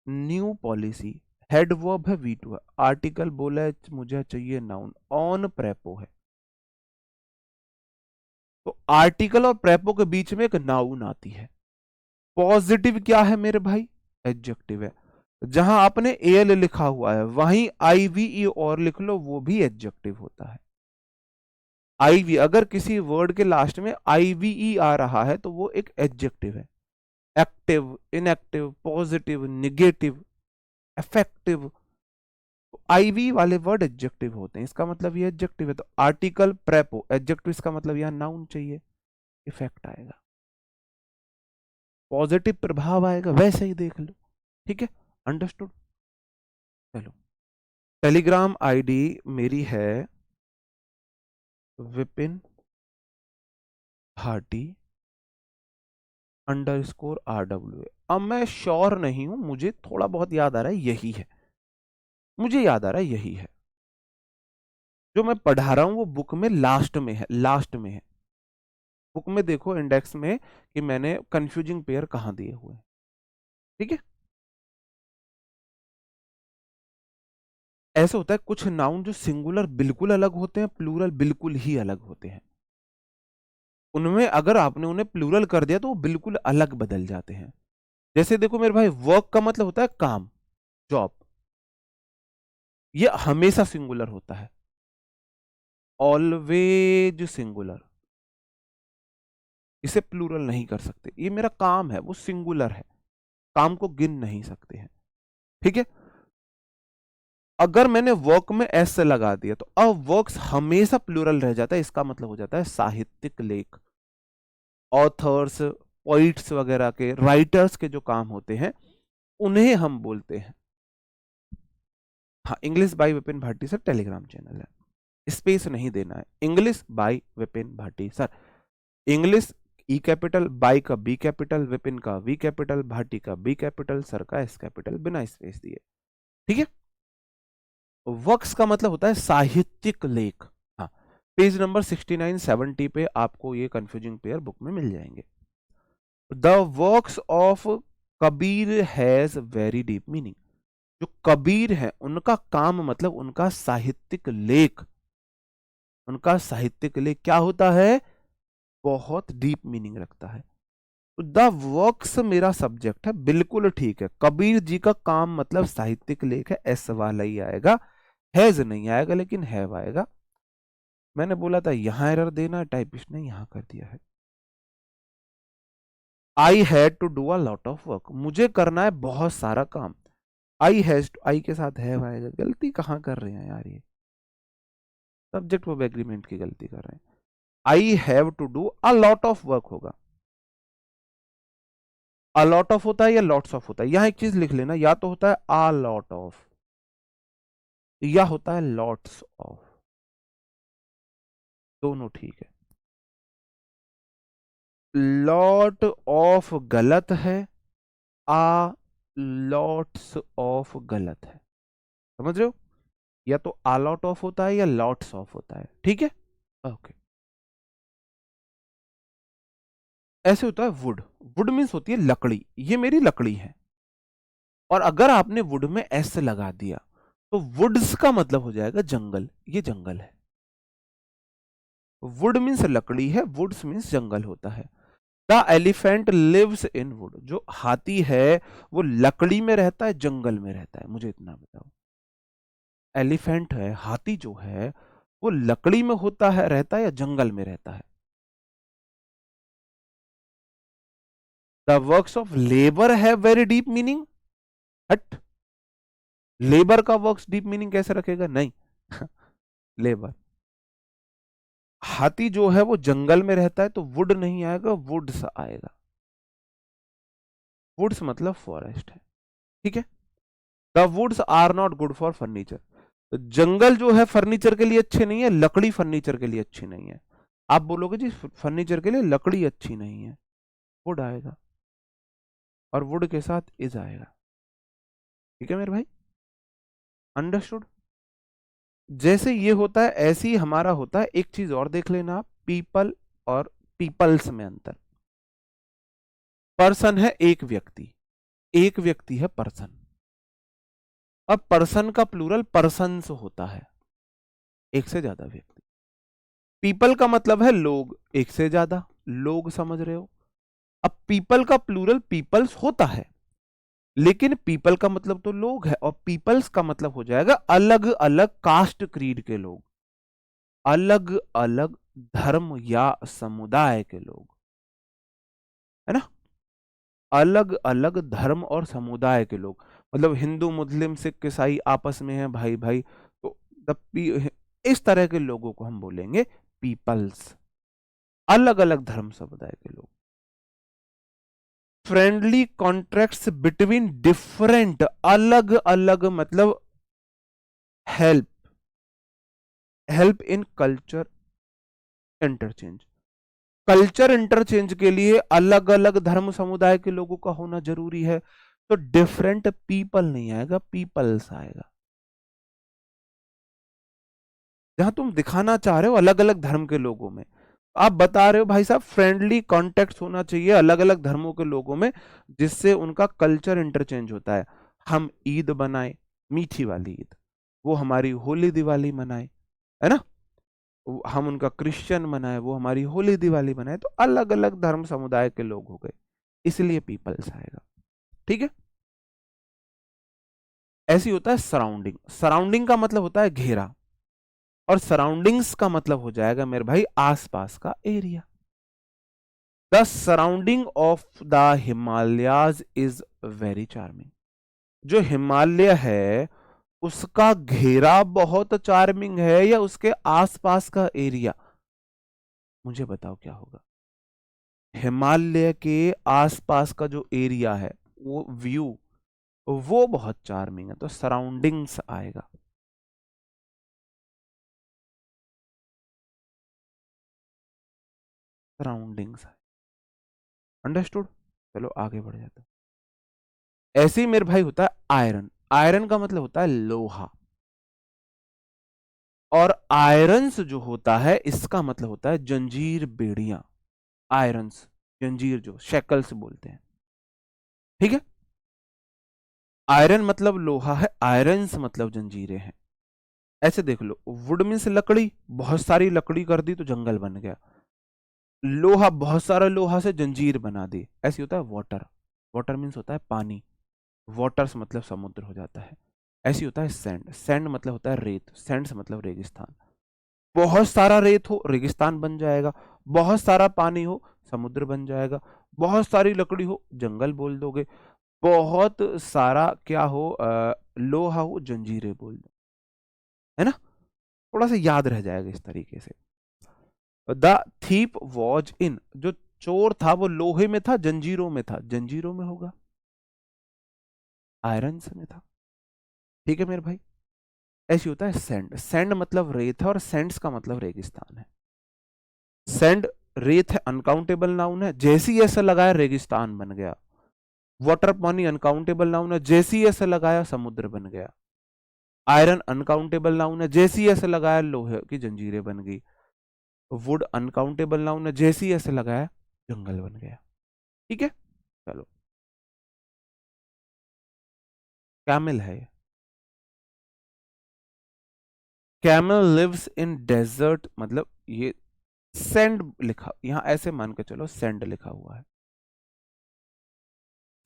new policy, had verb है, वी टू है, आर्टिकल बोला है मुझे चाहिए नाउन, ऑन प्रेपो है, तो आर्टिकल और प्रेपो के बीच में एक नाउन आती है। पॉजिटिव क्या है मेरे भाई? एडजेक्टिव है। जहां आपने एल लिखा हुआ है वहीं आईवीई और लिख लो, वो भी एडजेक्टिव होता है। आईवी, अगर किसी वर्ड के लास्ट में आईवीई आ रहा है तो वो एक एडजेक्टिव है। Active, inactive, positive, negative, effective, IV वाले वर्ड एडजेक्टिव होते हैं, इसका मतलब ये एडजेक्टिव है। तो आर्टिकल प्रेपो एडजेक्टिव, इसका मतलब यहां नाउन चाहिए, इफेक्ट आएगा, पॉजिटिव प्रभाव आएगा, वैसे ही देख लो, ठीक है, अंडरस्टूड। चलो, टेलीग्राम आईडी मेरी है विपिन भाटी _RW। अब मैं श्योर नहीं हूं, मुझे थोड़ा बहुत याद आ रहा है यही है, मुझे याद आ रहा है यही है, जो मैं पढ़ा रहा हूं वो बुक में लास्ट में है, लास्ट में है, बुक में देखो इंडेक्स में कि मैंने कंफ्यूजिंग पेयर कहां दिए हुए हैं, ठीक है। ऐसा होता है कुछ नाउन जो सिंगुलर बिल्कुल अलग होते हैं, प्लूरल बिल्कुल ही अलग होते हैं, उनमें अगर आपने उन्हें प्लूरल कर दिया तो वो बिल्कुल अलग बदल जाते हैं। जैसे देखो मेरे भाई, वर्क का मतलब होता है काम, जॉब, ये हमेशा सिंगुलर होता है, ऑलवेज सिंगुलर, इसे प्लूरल नहीं कर सकते। ये मेरा काम है, वो सिंगुलर है, काम को गिन नहीं सकते हैं, ठीक है। अगर मैंने वर्क में एस लगा दिया तो अब वर्क्स हमेशा प्लूरल रह जाता है, इसका मतलब हो जाता है साहित्यिक लेख। ऑथर्स, पोइट्स वगैरह के, राइटर्स के जो काम होते हैं उन्हें हम बोलते हैं। हाँ, English by Vipin Bhati sir Telegram channel है, स्पेस नहीं देना है। English by Vipin Bhati sir, English E capital, by का बी कैपिटल, विपिन का वी कैपिटल, भाटी का बी कैपिटल, सर का एस कैपिटल, बिना स्पेस दिए। ठीक है। वर्क्स का मतलब होता है साहित्यिक लेख। हाँ, पेज नंबर 69-70 पे आपको ये कंफ्यूजिंग पेयर बुक में मिल जाएंगे। The works of Kabir has very deep meaning. जो कबीर है उनका काम मतलब उनका साहित्यिक लेख, उनका साहित्यिक लेख क्या होता है, बहुत डीप मीनिंग रखता है। द वर्क्स मेरा सब्जेक्ट है, बिल्कुल ठीक है। कबीर जी का काम मतलब साहित्यिक लेख है, एस वाला ही आएगा, हैज नहीं आएगा, लेकिन हैव आएगा। मैंने बोला था यहां एरर देना, टाइपिस्ट ने यहां कर दिया है। I had to do a lot of work, मुझे करना है बहुत सारा काम। आई हैज, आई के साथ हैव आएगा। गलती कहां कर रहे हैं यार, ये सब्जेक्ट वर्ब एग्रीमेंट की गलती कर रहे हैं। I have to do a lot of work होगा। अ लॉट ऑफ होता है या लॉट्स ऑफ होता है, यहां एक चीज लिख लेना, या तो होता है अ लॉट ऑफ या होता है लॉट्स ऑफ, दोनों ठीक है। लॉट ऑफ गलत है, आ लॉट्स ऑफ गलत है। समझ रहे हो, या तो आ लॉट ऑफ होता है या लॉट्स ऑफ होता है। ठीक है, ओके। ऐसे होता है वुड, वुड मीन्स होती है लकड़ी, ये मेरी लकड़ी है। और अगर आपने वुड में एस लगा दिया तो वुड्स का मतलब हो जाएगा जंगल, ये जंगल है। वुड मीन्स लकड़ी है, वुड्स मीन्स जंगल होता है। The elephant lives in wood, जो हाथी है वो लकड़ी में रहता है जंगल में रहता है, मुझे इतना बताओ। एलिफेंट है, हाथी जो है वो लकड़ी में होता है, रहता है या जंगल में रहता है। The works of labour have very deep meaning. हट, लेबर का वर्क्स डीप मीनिंग कैसे रखेगा, नहीं। लेबर, हाथी जो है वो जंगल में रहता है तो वुड नहीं आएगा, वुड्स आएगा। वुड्स मतलब फॉरेस्ट है। ठीक है। The woods are not good for furniture, तो जंगल जो है फर्नीचर के लिए अच्छे नहीं है, लकड़ी फर्नीचर के लिए अच्छी नहीं है। आप बोलोगे जी फर्नीचर के लिए लकड़ी अच्छी नहीं है, वुड आएगा, और वुड के साथ इज आएगा। ठीक है मेरे भाई, अंडरस्टूड। जैसे ये होता है ऐसे ही हमारा होता है। एक चीज और देख लेना आप, पीपल और पीपल्स में अंतर। पर्सन है एक व्यक्ति, एक व्यक्ति है पर्सन। अब पर्सन का प्लूरल पर्सन्स होता है, एक से ज्यादा व्यक्ति। पीपल का मतलब है लोग, एक से ज्यादा लोग, समझ रहे हो। अब पीपल का प्लूरल पीपल्स होता है, लेकिन पीपल का मतलब तो लोग है, और पीपल्स का मतलब हो जाएगा अलग अलग कास्ट क्रीड के लोग, अलग अलग धर्म या समुदाय के लोग, है ना। अलग अलग धर्म और समुदाय के लोग, मतलब हिंदू मुस्लिम सिख ईसाई आपस में है भाई भाई, तो इस तरह के लोगों को हम बोलेंगे पीपल्स, अलग अलग धर्म समुदाय के लोग। फ्रेंडली कॉन्ट्रैक्ट्स बिटवीन डिफरेंट, अलग अलग मतलब help, help in culture interchange. Culture interchange के लिए अलग अलग धर्म समुदाय के लोगों का होना जरूरी है, तो डिफरेंट पीपल नहीं आएगा, पीपल्स आएगा। जहां तुम दिखाना चाह रहे हो अलग अलग धर्म के लोगों में, आप बता रहे हो भाई साहब फ्रेंडली कॉन्टेक्ट होना चाहिए अलग अलग धर्मों के लोगों में, जिससे उनका कल्चर इंटरचेंज होता है। हम ईद बनाए, मीठी वाली ईद, वो हमारी होली दिवाली मनाए, है ना। हम उनका क्रिश्चियन मनाए, वो हमारी होली दिवाली मनाए, तो अलग अलग धर्म समुदाय के लोग हो गए, इसलिए पीपल्स आएगा। ठीक है। ऐसी होता है सराउंडिंग, सराउंडिंग का मतलब होता है घेरा, और सराउंडिंग्स का मतलब हो जाएगा मेरे भाई आसपास का area. The surrounding of the Himalayas is very charming, जो हिमालय है उसका घेरा बहुत चार्मिंग है या उसके आसपास का एरिया? मुझे बताओ क्या होगा। हिमालय के आसपास का जो एरिया है, वो व्यू, वो बहुत चार्मिंग है, तो सराउंडिंग्स आएगा। Surroundings, understood. चलो आगे बढ़ जाता है। ऐसे ही मेरे भाई होता है आयरन। आयरन का मतलब होता है लोहा, और आयरन्स जो होता है इसका मतलब होता है जंजीर, बेड़ियां। आयरन्स, जंजीर, जो शेकल्स बोलते हैं, ठीक है। आयरन मतलब लोहा है, आयरन्स मतलब जंजीरें हैं। ऐसे देख लो, वुड मीन्स लकड़ी, बहुत सारी लकड़ी कर दी तो जंगल बन गया। लोहा, बहुत सारा लोहा से जंजीर बना दी। ऐसे होता है वाटर। वाटर मीन्स होता है पानी, वाटर्स मतलब समुद्र हो जाता है। ऐसे होता है सैंड। सैंड मतलब होता है रेत, सैंड मतलब रेगिस्तान। बहुत सारा रेत हो रेगिस्तान बन जाएगा, बहुत सारा पानी हो समुद्र बन जाएगा, बहुत सारी लकड़ी हो जंगल बोल दोगे, बहुत सारा क्या हो, लोहा हो, जंजीरें बोल दो, है ना। थोड़ा सा याद रह जाएगा इस तरीके से। द थीप वॉज इन, जो चोर था वो लोहे में था, जंजीरों में था, जंजीरों में होगा, आयरन में था, ठीक है मेरे भाई। ऐसी होता है सैंड। सैंड मतलब रेत है, और सैंड्स का मतलब रेगिस्तान है। सैंड, रेत है, अनकाउंटेबल नाउन है, जैसी ऐसा लगाया रेगिस्तान बन गया। वाटर, पानी, अनकाउंटेबल नाउन है, जैसी ऐसा लगाया समुद्र बन गया। आयरन अनकाउंटेबल नाउन है, जैसी ऐसे लगाया लोहे की जंजीरें बन गई। वुड अनकाउंटेबल नाउन है, जैसी ऐसे लगाया जंगल बन गया, ठीक है। चलो, कैमल है। कैमल लिव्स इन डेजर्ट, मतलब ये सैंड लिखा यहां, ऐसे मान के चलो सैंड लिखा हुआ है,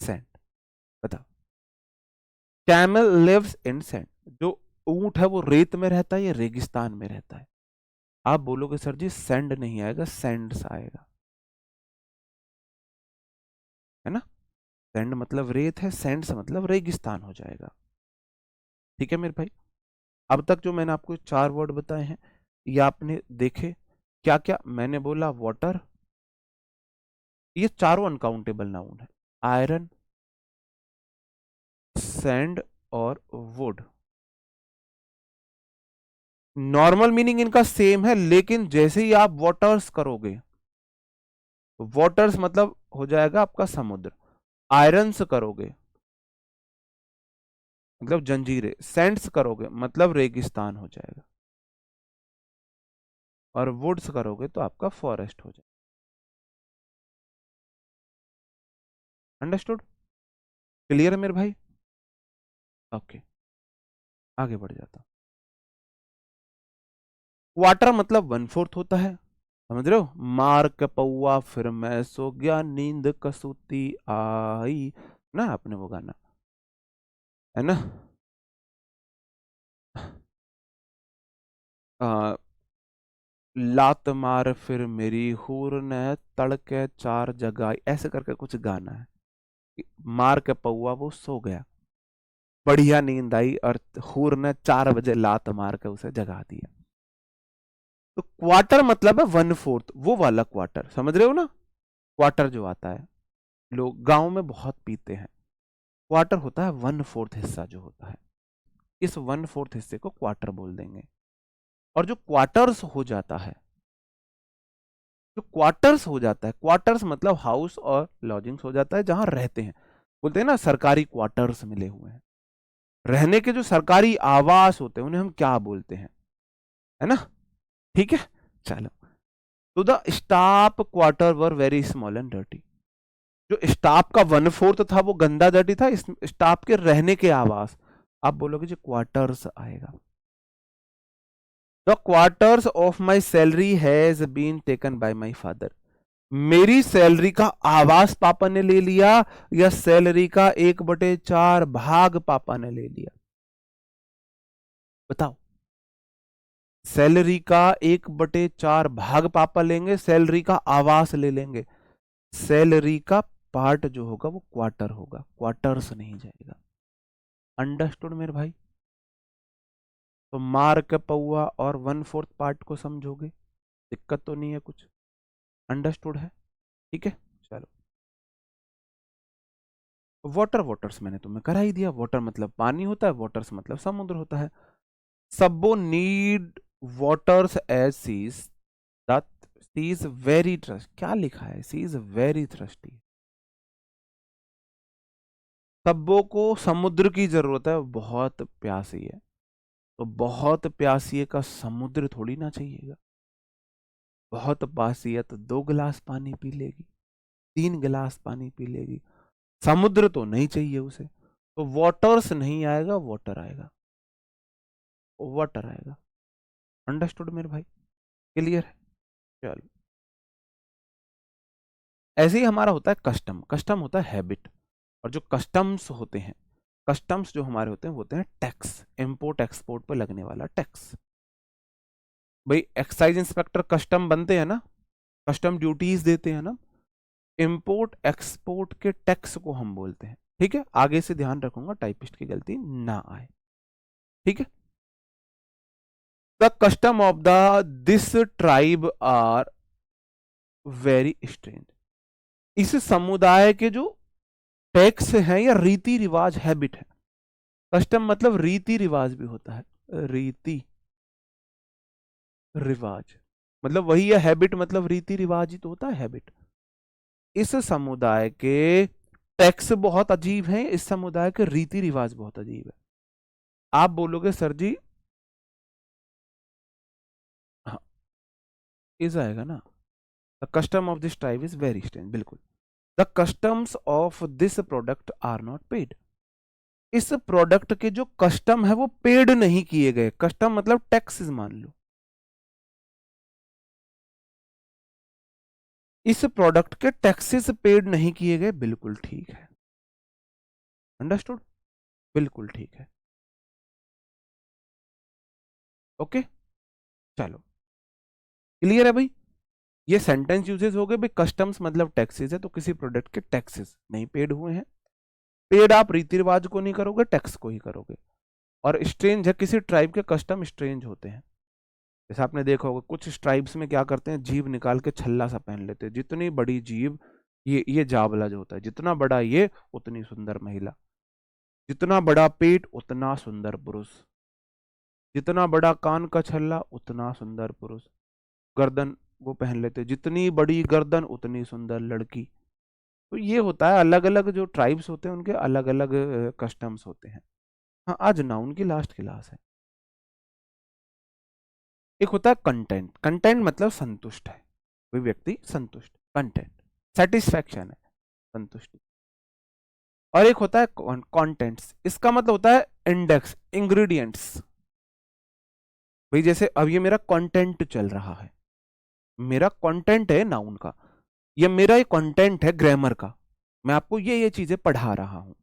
सैंड। बताओ, कैमल लिव्स इन सैंड। जो ऊंट है वो रेत में रहता है या रेगिस्तान में रहता है? आप बोलोगे सर जी सैंड नहीं आएगा, सैंड्स आएगा, है ना। सैंड मतलब रेत है, सैंड्स मतलब रेगिस्तान हो जाएगा, ठीक है मेरे भाई। अब तक जो मैंने आपको चार वर्ड बताए हैं, ये आपने देखे। क्या क्या मैंने बोला? वाटर, ये चारों अनकाउंटेबल नाउन है। आयरन, सैंड और वुड, नॉर्मल मीनिंग इनका सेम है, लेकिन जैसे ही आप वाटर्स करोगे, वाटर्स मतलब हो जाएगा आपका समुद्र, आयरन्स करोगे मतलब जंजीरें, सैंड्स करोगे मतलब रेगिस्तान हो जाएगा, और वुड्स करोगे तो आपका फॉरेस्ट हो जाएगा। अंडरस्टूड? क्लियर है मेरे भाई? ओके, आगे बढ़ जाता। क्वार्टर मतलब वन फोर्थ होता है, समझ रहे हो। मार के पौआ फिर मैं सो गया, नींद कसूती आई, ना आपने वो गाना, है ना। आ, लात मार फिर मेरी हूर ने तड़के चार जगाई, ऐसे करके कुछ गाना है कि मार के पौआ वो सो गया, बढ़िया नींद आई, और हूर ने 4 बजे लात मार के उसे जगा दिया। तो क्वार्टर मतलब है वन फोर्थ, वो वाला क्वार्टर, समझ रहे हो ना। क्वार्टर जो आता है, लोग गांव में बहुत पीते हैं। क्वार्टर होता है वन फोर्थ हिस्सा जो होता है, इस वन फोर्थ हिस्से को क्वार्टर बोल देंगे। और जो क्वार्टर्स हो जाता है, जो क्वार्टर्स हो जाता है, क्वार्टर्स मतलब हाउस और लॉजिंग्स हो जाता है, जहां रहते हैं। बोलते हैं ना सरकारी क्वार्टर्स मिले हुए हैं, रहने के जो सरकारी आवास होते हैं उन्हें हम क्या बोलते हैं, है ना, ठीक है। चलो, तो the staff quarter were very small and dirty. जो स्टाफ का वन फोर्थ था वो गंदा डर्टी था, इस स्टाफ के रहने के आवास, आप बोलोगे जो क्वार्टर्स आएगा। The quarters of my salary has been taken by my father. मेरी सैलरी का आवास पापा ने ले लिया, या सैलरी का 1/4 भाग पापा ने ले लिया? बताओ, सैलरी का 1/4 भाग पापा लेंगे, सैलरी का आवास ले लेंगे, सैलरी का पार्ट जो होगा वो क्वार्टर होगा, क्वार्टर्स नहीं जाएगा। अंडरस्टूड मेरे भाई? तो मार्क पौआ और 1/4 पार्ट को समझोगे, दिक्कत तो नहीं है कुछ, अंडरस्टूड है, ठीक है। चलो, वाटर, वाटर्स मैंने तुम्हें करा ही दिया, वाटर मतलब पानी होता है, वाटर्स मतलब समुद्र होता है। Sabo need waters as seas, that sea is very trust, क्या लिखा है, सी इज वेरी थ्रस्टी। सबो को समुद्र की जरूरत है, बहुत प्यासी है, तो बहुत प्यासी है का समुद्र थोड़ी ना चाहिएगा। बहुत प्यासी है तो 2 गिलास पानी पी लेगी, 3 गिलास पानी पी लेगी, समुद्र तो नहीं चाहिए उसे। तो वाटर्स नहीं आएगा, वाटर आएगा, वाटर आएगा। अंडरस्टूड मेरे भाई, क्लियर है। चलो, ऐसे ही हमारा होता है कस्टम, कस्टम होता है हैबिट, और जो कस्टम्स होते हैं, कस्टम्स जो हमारे होते हैं वो होते हैं टैक्स, इंपोर्ट एक्सपोर्ट पर लगने वाला टैक्स। भाई एक्साइज इंस्पेक्टर कस्टम बनते हैं ना, कस्टम ड्यूटीज देते हैं ना, इंपोर्ट एक्सपोर्ट के टैक्स को हम बोलते हैं, ठीक है। आगे से ध्यान रखूंगा टाइपिस्ट की गलती ना आए, ठीक है। The custom of the this tribe are very strange, इस समुदाय के जो टैक्स हैं या रीति रिवाज, हैबिट है, कस्टम मतलब रीति रिवाज भी होता है, रीति रिवाज मतलब वही है, हैबिट मतलब रीति रिवाज ही तो होता है हैबिट। इस समुदाय के टैक्स बहुत अजीब हैं, इस समुदाय के रीति रिवाज बहुत अजीब है। आप बोलोगे सर जी, हाँ इज आएगा ना, the custom of this tribe is very strange, बिल्कुल। The customs of this product are not paid, इस प्रोडक्ट के जो कस्टम है वो पेड नहीं किए गए, कस्टम मतलब टैक्सेस मान लो, इस प्रोडक्ट के टैक्सेस पेड नहीं किए गए, बिल्कुल ठीक है, अंडरस्टूड, बिल्कुल ठीक है, ओके। चलो, क्लियर है भाई। ये सेंटेंस यूजेस हो गए भाई, कस्टम्स मतलब टैक्सेस है, तो किसी प्रोडक्ट के टैक्सेस नहीं पेड हुए हैं, पेड आप रीति रिवाज को नहीं करोगे, टैक्स को ही करोगे। और स्ट्रेंज है, किसी ट्राइब के कस्टम स्ट्रेंज होते हैं, जैसे आपने देखा होगा कुछ ट्राइब्स में क्या करते हैं, जीभ निकाल के छल्ला सा पहन लेते हैं, जितनी बड़ी जीभ, ये जावला जो होता है, जितना बड़ा ये उतनी सुंदर महिला, जितना बड़ा पेट उतना सुंदर पुरुष, जितना बड़ा कान का छल्ला उतना सुंदर पुरुष, गर्दन वो पहन लेते, जितनी बड़ी गर्दन उतनी सुंदर लड़की। तो ये होता है, अलग अलग जो ट्राइब्स होते हैं उनके अलग अलग कस्टम्स होते हैं। हाँ, आज नाउन की लास्ट क्लास है। एक होता है कंटेंट, कंटेंट मतलब संतुष्ट है, कोई व्यक्ति संतुष्ट, कंटेंट सेटिस्फैक्शन है, संतुष्टि। और एक होता है कंटेंट्स, इसका मतलब होता है इंडेक्स, इंग्रेडिएंट्स। भाई जैसे अब ये मेरा कंटेंट चल रहा है, मेरा कंटेंट है नाउन का, ये मेरा ये कंटेंट है ग्रामर का, मैं आपको ये चीजें पढ़ा रहा हूं,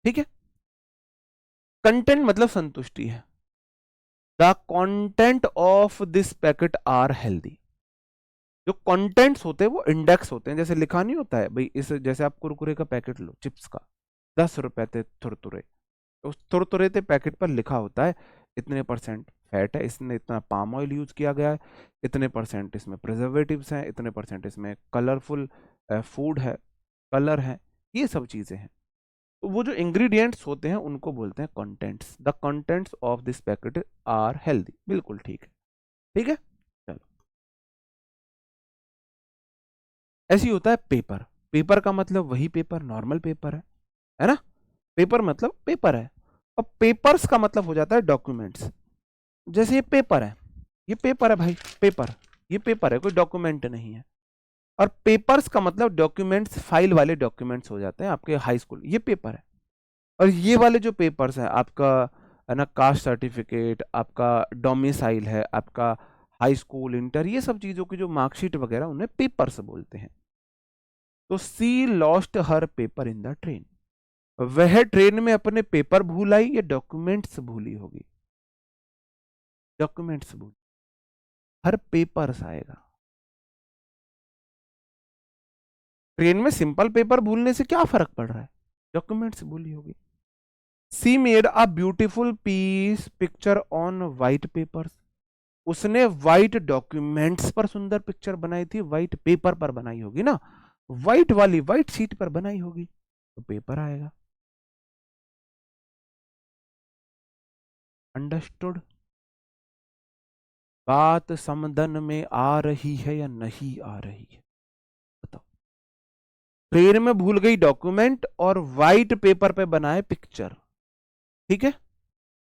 ठीक है। कंटेंट मतलब संतुष्टि है। The content of this packet are healthy, जो कंटेंट्स होते हैं वो इंडेक्स होते हैं, जैसे लिखा नहीं होता है भाई, इस जैसे आप कुरकुरे का पैकेट लो चिप्स का, 10 रुपए थे थुरतुरे, तो उस थुरतुरे थे पैकेट पर लिखा होता है इतने परसेंट फैट है, इसमें इतना पाम ऑयल यूज किया गया है, इतने परसेंट इसमें प्रिजर्वेटिव्स हैं, इतने परसेंट इसमें कलरफुल फूड है, कलर है, ये सब चीजें हैं। तो वो जो इंग्रेडिएंट्स होते हैं उनको बोलते हैं contents, the contents of this packet are healthy, बिल्कुल ठीक है, ठीक है। चलो, ऐसे ही होता है पेपर, पेपर का मतलब वही पेपर, नॉर्मल पेपर है ना, पेपर मतलब पेपर है। अब पेपर्स का मतलब हो जाता है डॉक्यूमेंट्स, जैसे ये पेपर है, ये पेपर है भाई, पेपर, ये पेपर है, कोई डॉक्यूमेंट नहीं है। और पेपर्स का मतलब डॉक्यूमेंट्स, फाइल वाले डॉक्यूमेंट्स हो जाते हैं आपके हाई स्कूल, ये पेपर है। और ये वाले जो पेपर्स हैं आपका, है ना, कास्ट सर्टिफिकेट, आपका डोमिसाइल है, आपका हाई स्कूल इंटर, ये सब चीजों की जो मार्कशीट वगैरह, उन्हें पेपर्स बोलते हैं। तो she lost her paper in the train, वह ट्रेन में अपने पेपर भूल आई या डॉक्यूमेंट्स भूली होगी, डॉक्यूमेंट्स भूल, हर पेपर्स आएगा। ट्रेन में सिंपल पेपर भूलने से क्या फर्क पड़ रहा है, डॉक्यूमेंट्स भूली होगी। She made a beautiful piece picture on white papers. उसने वाइट डॉक्यूमेंट्स पर सुंदर पिक्चर बनाई थी, वाइट पेपर पर बनाई होगी ना, वाइट वाली वाइट शीट पर बनाई होगी तो पेपर आएगा। अंडरस्टूड? बात समझन में आ रही है या नहीं आ रही है, बताओ। ट्रेन में भूल गई डॉक्यूमेंट और वाइट पेपर पे बनाए पिक्चर, ठीक है,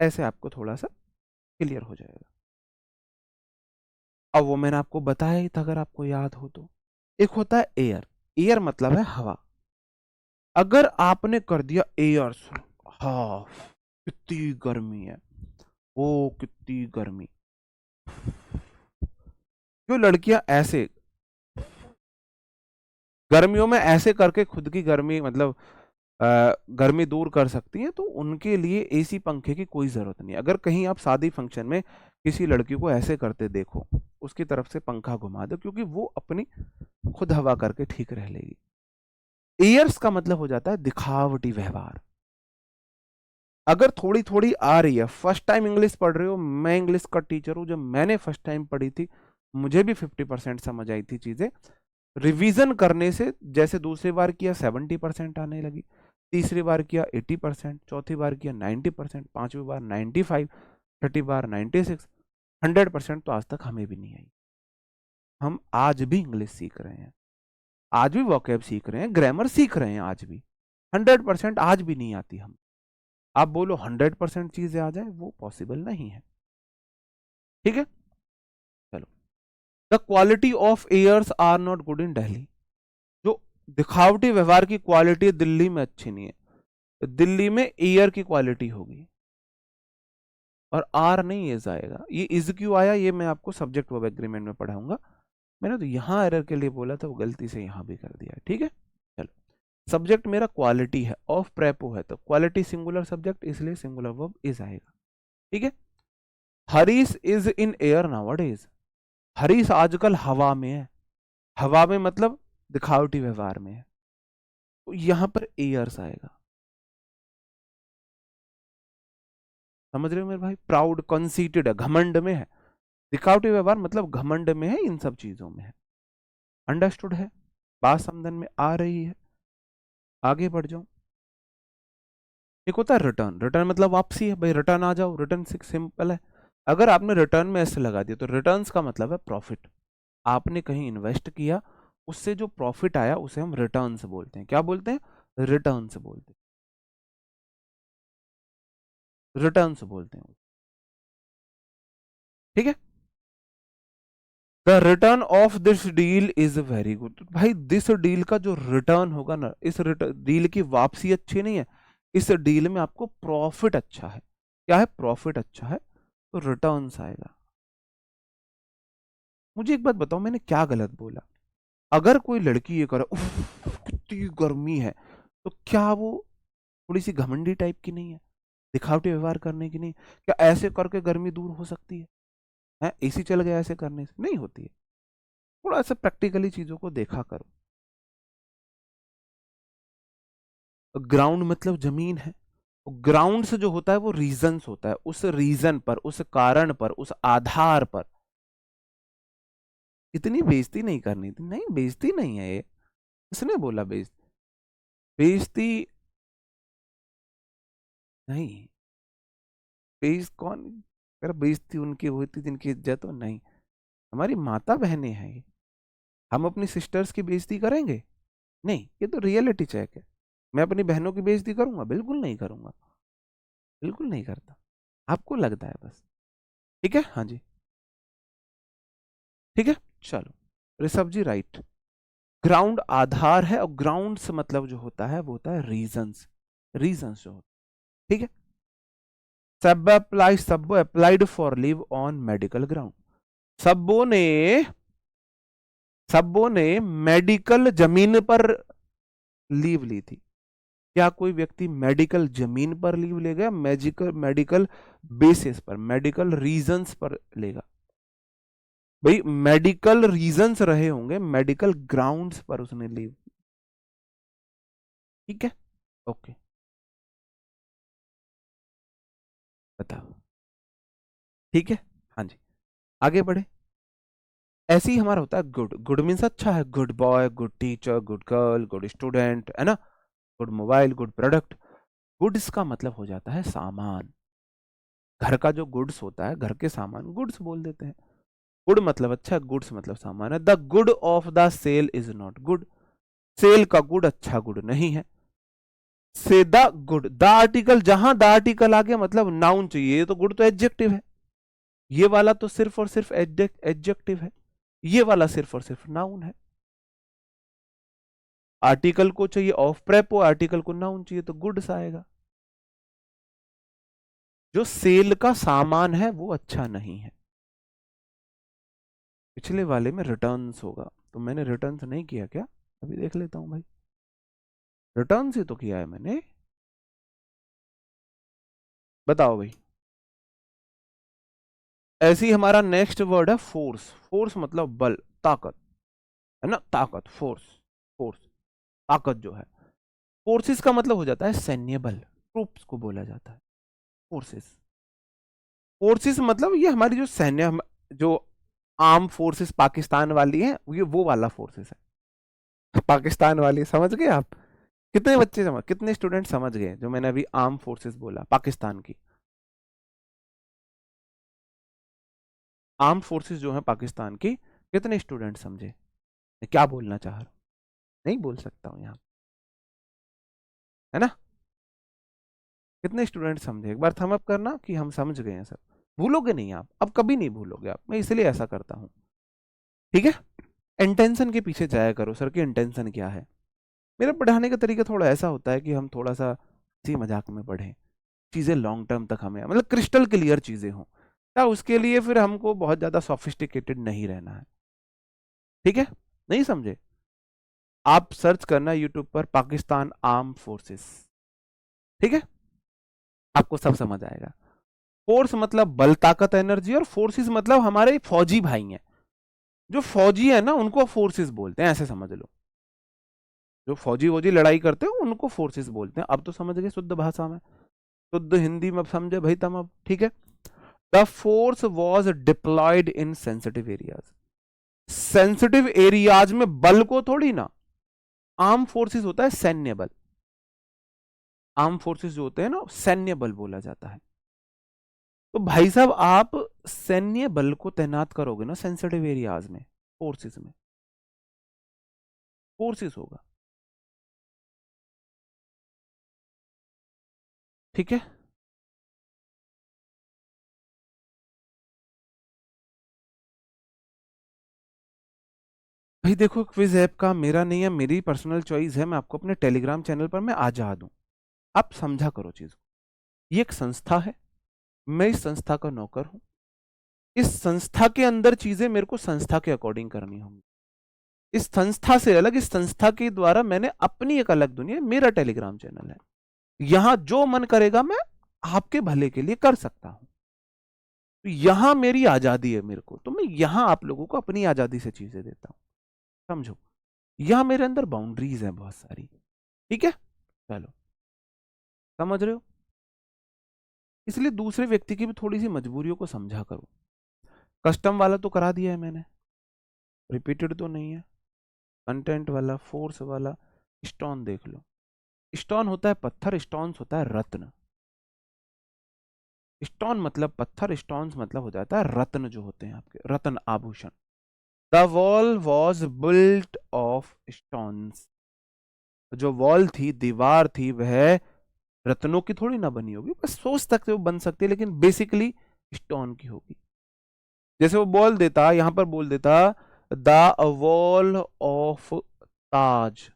ऐसे आपको थोड़ा सा क्लियर हो जाएगा। अब वो मैंने आपको बताया ही था, अगर आपको याद हो तो। एक होता है एयर, एयर मतलब है हवा। अगर आपने कर दिया एयर, हाँ कितनी गर्मी है, ओ कितनी गर्मी, जो लड़कियां ऐसे गर्मियों में ऐसे करके खुद की गर्मी मतलब गर्मी दूर कर सकती हैं, तो उनके लिए एसी पंखे की कोई जरूरत नहीं। अगर कहीं आप शादी फंक्शन में किसी लड़की को ऐसे करते देखो, उसकी तरफ से पंखा घुमा दो, क्योंकि वो अपनी खुद हवा करके ठीक रह लेगी। एयर्स का मतलब हो जाता है दिखावटी व्यवहार। अगर थोड़ी थोड़ी आ रही है, फर्स्ट टाइम इंग्लिश पढ़ रहे हो, मैं इंग्लिश का टीचर हूं, जब मैंने फर्स्ट टाइम पढ़ी थी मुझे भी 50% समझ आई थी चीजें। रिवीजन करने से जैसे दूसरी बार किया 70% आने लगी, तीसरी बार किया 80%, चौथी बार किया 90%, पांचवी बार 95, छठी बार 96, 100% तो आज तक हमें भी नहीं आई। हम आज भी इंग्लिश सीख रहे हैं, आज भी वोकैब सीख रहे हैं, ग्रामर सीख रहे हैं, आज भी 100% आज भी नहीं आती हम। आप बोलो 100% चीजें आ जाए, वो पॉसिबल नहीं है, ठीक है। चलो, the quality of airs are not good in Delhi. जो दिखावटी व्यवहार की क्वालिटी दिल्ली में अच्छी नहीं है, तो दिल्ली में एयर की क्वालिटी होगी। और आर नहीं एज आएगा, ये इज क्यों आया ये मैं आपको सब्जेक्ट वर्ब एग्रीमेंट में पढ़ाऊंगा। मैंने तो यहां एरर के लिए बोला था, वो गलती से यहां भी कर दिया, ठीक है। चलो, सब्जेक्ट मेरा क्वालिटी है, ऑफ प्रेपो है, तो क्वालिटी सिंगुलर सब्जेक्ट, इसलिए सिंगुलर वर्ब इज आएगा, ठीक है। Harish is in air nowadays. Harish आजकल हवा में है, हवा में मतलब दिखावटी व्यवहार में है, तो यहां पर एयर्स आएगा। समझ रहे हो मेरे भाई? प्राउड कंसीटेड है, घमंड में है, दिखावटी व्यवहार मतलब घमंड में है, इन सब चीजों में है। अंडरस्टूड है? बात समझन में आ रही है? आगे बढ़ जाऊं। एक होता है रिटर्न, रिटर्न मतलब वापसी है भाई, रिटर्न आ जाओ, रिटर्न सिंपल है। अगर आपने रिटर्न में ऐसे लगा दिया तो रिटर्न्स का मतलब है प्रॉफिट। आपने कहीं इन्वेस्ट किया, उससे जो प्रॉफिट आया उसे हम रिटर्न्स बोलते हैं। क्या बोलते हैं? रिटर्न्स बोलते हैं, रिटर्न्स बोलते हैं, ठीक है। The return of this deal is very good. भाई दिस डील का जो रिटर्न होगा ना, इस डील की वापसी अच्छी नहीं है, इस डील में आपको प्रॉफिट अच्छा है। क्या है? प्रॉफिट अच्छा है, तो रिटर्न्स आएगा। मुझे एक बात बताओ, मैंने क्या गलत बोला? अगर कोई लड़की ये करे, उफ कितनी गर्मी है, तो क्या वो थोड़ी सी घमंडी टाइप की नहीं है, दिखावटी व्यवहार करने की नहीं? क्या ऐसे करके गर्मी दूर हो सकती है? हैं, एसी चल गया ऐसे करने से नहीं होती है। थोड़ा सा प्रैक्टिकली चीजों को देखा करो। ग्राउंड मतलब जमीन है, ग्राउंड से जो होता है वो रीजंस होता है, उस रीजन पर, उस कारण पर, उस आधार पर। इतनी बेइज्जती नहीं करनी थी, नहीं बेइज्जती नहीं है ये। किसने बोला बेइज्जती? बेइज्जती नहीं। कौन? अगर बेइज्जती उनकी होती जिनकी इज्जत हो, नहीं। हमारी माता बहनें हैं ये, हम अपनी सिस्टर्स की बेइज्जती करेंगे? नहीं, ये तो रियलिटी चेक है। मैं अपनी बहनों की बेइज्जती करूंगा? बिल्कुल नहीं करूंगा, बिल्कुल नहीं करता। आपको लगता है बस, ठीक है, हाँ जी, ठीक है। चलो, ऋषभ जी राइट। ग्राउंड आधार है, और ग्राउंड से मतलब जो होता है वो होता है रीजंस, रीजंस जो होता है, ठीक है। सब अप्लाई, सब applied for leave on medical ground. सबों ने, सबों ने मेडिकल जमीन पर लीव ली थी। क्या कोई व्यक्ति मेडिकल जमीन पर लीव लेगा, मेडिकल मेडिकल बेसिस पर, मेडिकल रीजंस पर लेगा? भाई मेडिकल रीजंस रहे होंगे, मेडिकल ग्राउंड्स पर उसने लीव, ठीक है, ओके। ठीक है, हाँ जी, आगे बढ़े। ऐसे ही हमारा होता है गुड। गुड मीन्स अच्छा है, good boy, good teacher, good girl, good student, है ना, good mobile, good product. Goods का मतलब हो जाता है सामान। घर का जो गुड्स होता है, घर के सामान गुड्स बोल देते हैं। गुड मतलब अच्छा, गुड्स मतलब सामान है। The good of the sale is not good. Sale का गुड अच्छा गुड नहीं है। Say the good, the article, जहां द आर्टिकल आ गया मतलब नाउन चाहिए, ये तो गुड तो एडजेक्टिव है, ये वाला तो सिर्फ और सिर्फ एडजेक्टिव है, ये वाला सिर्फ और सिर्फ नाउन है। आर्टिकल को चाहिए ऑफ प्रेपो, आर्टिकल को नाउन चाहिए तो गुड्स आएगा। जो सेल का सामान है वो अच्छा नहीं है। पिछले वाले में रिटर्न्स होगा, तो मैंने रिटर्न्स नहीं किया क्या? अभी देख लेता हूं भाई, रिटर्न्स ही तो किया है मैंने। बताओ भाई। ऐसे ही हमारा नेक्स्ट वर्ड है फोर्स। फोर्स मतलब बल, ताकत, है ना, ताकत, फोर्स। फोर्स ताकत जो है। फोर्सेस का मतलब हो जाता है सैन्य बल, ट्रूप्स को बोला जाता है फोर्सेस। फोर्सेस मतलब ये हमारी जो सैन्य, जो आर्म फोर्सेस पाकिस्तान वाली है, ये वो वाला फोर्सेस है। पाकिस्तान वाली, समझ गए आप? कितने बच्चे समझ, कितने स्टूडेंट समझ गए जो मैंने अभी आर्म फोर्सेस बोला पाकिस्तान की? आर्म फोर्सेस जो है पाकिस्तान की, कितने स्टूडेंट समझे? मैं क्या बोलना चाह रहा हूं, नहीं बोल सकता हूं यहाँ, है ना? कितने स्टूडेंट समझे? एक बार थम अप करना कि हम समझ गए हैं सब। भूलोगे नहीं आप, अब कभी नहीं भूलोगे आप, मैं इसलिए ऐसा करता हूं। ठीक है, इंटेंशन के पीछे जाया करो, सर की इंटेंशन क्या है। मेरा पढ़ाने का तरीका थोड़ा ऐसा होता है कि हम थोड़ा सा हंसी मजाक में पढ़ें, चीजें लॉन्ग टर्म तक हमें मतलब क्रिस्टल क्लियर चीजें हों, क्या उसके लिए फिर हमको बहुत ज्यादा सोफिस्टिकेटेड नहीं रहना है। ठीक है, नहीं समझे? आप सर्च करना यूट्यूब पर पाकिस्तान आर्म फोर्सेस, ठीक है, आपको सब समझ आएगा। फोर्स मतलब बल, ताकत, एनर्जी, और फोर्सेस मतलब हमारे फौजी भाई हैं। जो फौजी है ना उनको फोर्सेस बोलते हैं, ऐसे समझ लो। जो फौजी वौजी लड़ाई करते हैं उनको फोर्सेस बोलते हैं। अब तो समझ गए शुद्ध भाषा में, शुद्ध हिंदी में समझे भाई तुम अब, ठीक है। The force was deployed in sensitive areas. Sensitive areas में बल को थोड़ी ना, आर्म फोर्सेस होता है सैन्य बल। आर्म फोर्सेस जो होते हैं ना सैन्य बल बोला जाता है। तो भाई साहब आप सैन्य बल को तैनात करोगे ना सेंसिटिव एरियाज में, फोर्सेस में, फोर्सेस होगा, ठीक है। भाई देखो, क्विज ऐप का मेरा नहीं है, मेरी पर्सनल चॉइस है, मैं आपको अपने टेलीग्राम चैनल पर मैं आजा दूं। आप समझा करो चीज को। ये एक संस्था है, मैं इस संस्था का नौकर हूं। इस संस्था के अंदर चीजें मेरे को संस्था के अकॉर्डिंग करनी होंगी। इस संस्था से अलग, इस संस्था के द्वारा मैंने अपनी एक अलग दुनिया, मेरा टेलीग्राम चैनल है। यहां जो मन करेगा मैं आपके भले के लिए कर सकता हूं। तो यहां मेरी आजादी है, मेरे को तो मैं यहां आप लोगों को अपनी आजादी से चीजें देता हूं, समझो। यहां मेरे अंदर बाउंड्रीज है बहुत सारी, ठीक है, चलो, समझ रहे हो? इसलिए दूसरे व्यक्ति की भी थोड़ी सी मजबूरियों को समझा करो। कस्टम वाला तो करा दिया है मैंने, रिपीटेड तो नहीं है। कंटेंट वाला, फोर्स वाला, स्टोन देख लो। स्टोन होता है पत्थर, स्टोन्स होता है रत्न। स्टोन मतलब पत्थर, स्टोन्स मतलब हो जाता है रत्न, जो होते हैं आपके रत्न आभूषण। The wall was built of stones. जो वॉल थी, दीवार थी, वह रत्नों की थोड़ी ना बनी होगी, बस सोच सकते हो बन सकती है, लेकिन बेसिकली स्टोन की होगी। जैसे वो बोल देता, यहां पर बोल देता the wall of Taj,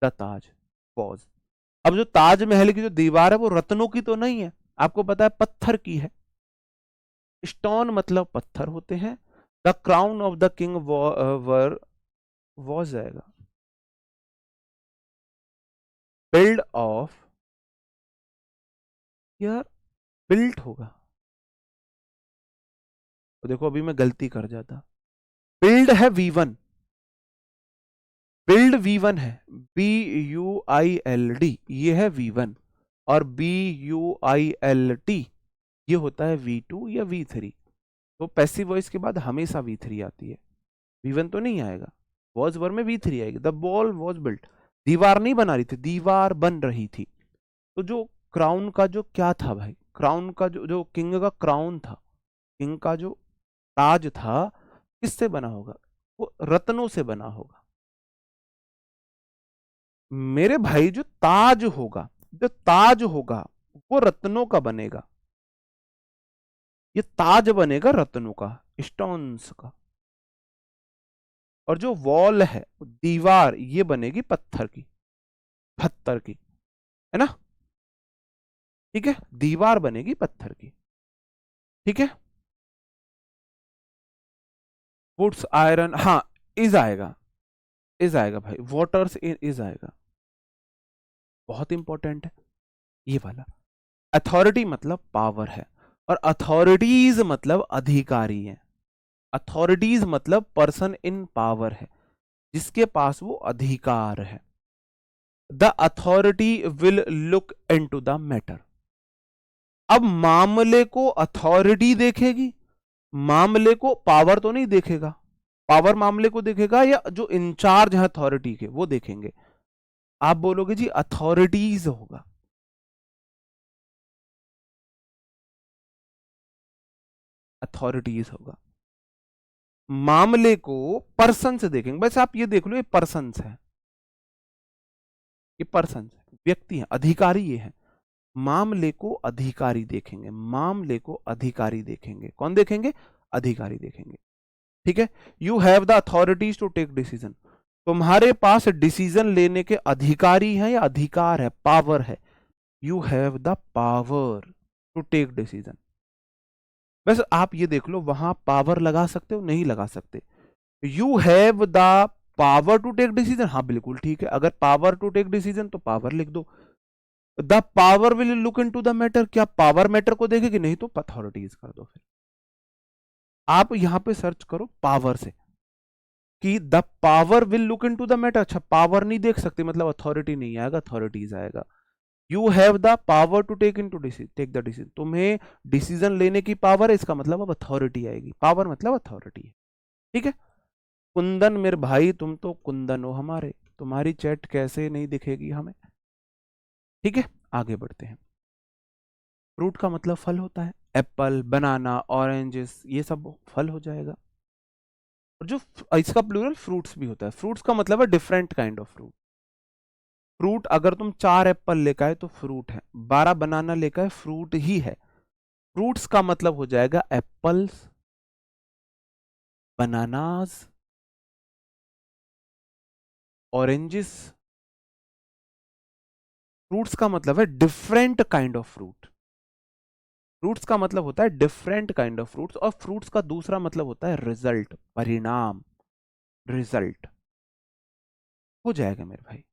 the Taj was. अब जो ताजमहल की जो दीवार है वो रत्नों की तो नहीं है, आपको पता है पत्थर की है। स्टोन मतलब पत्थर होते हैं। The crown of the king were was जाएगा, बिल्ड ऑफ, यार बिल्ट होगा। तो देखो अभी मैं गलती कर जाता, बिल्ड है V1, बिल्ड V1 है, BUILD, ये है V1, और BUILT ये होता है V2 या V3। तो पैसिव वॉइस के बाद हमेशा V3 आती है, V1 तो नहीं आएगा। वॉज वर्ब में V3 आएगी। द बॉल वॉज बिल्ट, दीवार नहीं बना रही थी, दीवार बन रही थी। तो जो क्राउन का जो क्या था भाई, क्राउन का जो किंग का क्राउन था, किंग का जो ताज था, किससे बना होगा? वो रत्नों से बना होगा मेरे भाई। जो ताज होगा, जो ताज होगा वो रत्नों का बनेगा। ये ताज बनेगा रत्नों का, स्टोन्स का। और जो वॉल है, दीवार, ये बनेगी पत्थर की, पत्थर की, है ना? ठीक है, दीवार बनेगी पत्थर की। ठीक है, वुड्स आयरन, हाँ, इज आएगा, इज आएगा भाई, वाटर्स इज आएगा, बहुत इंपॉर्टेंट है ये वाला। अथॉरिटी मतलब पावर है, और अथॉरिटीज मतलब अधिकारी है। अथॉरिटीज मतलब पर्सन इन पावर है, जिसके पास वो अधिकार है। The authority will look into the matter. अब मामले को अथॉरिटी देखेगी, मामले को पावर तो नहीं देखेगा। पावर मामले को देखेगा, या जो इंचार्ज है अथॉरिटी के वो देखेंगे। आप बोलोगे जी अथॉरिटीज होगा, अथॉरिटीज होगा। मामले को पर्सन से देखेंगे, बस आप ये देख लो, ये पर्सन है, ये पर्सन है, व्यक्ति है, अधिकारी ये है। मामले को अधिकारी देखेंगे, मामले को अधिकारी देखेंगे। कौन देखेंगे? अधिकारी देखेंगे। ठीक है, you have the authorities to take decision. तुम्हारे पास डिसीजन लेने के अधिकारी हैं या अधिकार है, पावर है। You have the power to take decision. बस आप ये देख लो, वहां पावर लगा सकते हो, नहीं लगा सकते। You have the power to take decision, हाँ बिल्कुल ठीक है। अगर पावर टू टेक डिसीजन तो पावर लिख दो। The power will look into the matter, क्या पावर मैटर को देखेगी? नहीं तो अथॉरिटीज कर दो। फिर आप यहां पे सर्च करो पावर से कि the power will look into the matter. अच्छा, पावर नहीं देख सकते मतलब अथॉरिटी नहीं आएगा, अथॉरिटीज आएगा। You have the power to take in to take the decision, तुम्हें डिसीजन लेने की पावर है, इसका मतलब अब अथॉरिटी आएगी। पावर मतलब अथॉरिटी है। ठीक है, कुंदन मेरे भाई, तुम तो कुंदन हो हमारे, तुम्हारी चैट कैसे नहीं दिखेगी हमें। ठीक है, आगे बढ़ते हैं। फ्रूट का मतलब फल होता है, एप्पल, बनाना, ऑरेंजेस, ये सब फल हो जाएगा। और जो इसका प्लूरल फ्रूट्स भी होता है। फ्रूट्स का मतलब है different kind of fruit. Fruit, अगर तुम 4 एप्पल लेकर आए तो फ्रूट है, 12 बनाना लेकर आए फ्रूट ही है। फ्रूट्स का मतलब हो जाएगा एप्पल्स, बनानास, ऑरेंजेस। फ्रूट्स का मतलब है different kind of fruit. Fruits का मतलब होता है डिफरेंट काइंड ऑफ फ्रूट्स। और फ्रूट्स का दूसरा मतलब होता है रिजल्ट, परिणाम, रिजल्ट हो जाएगा मेरे भाई।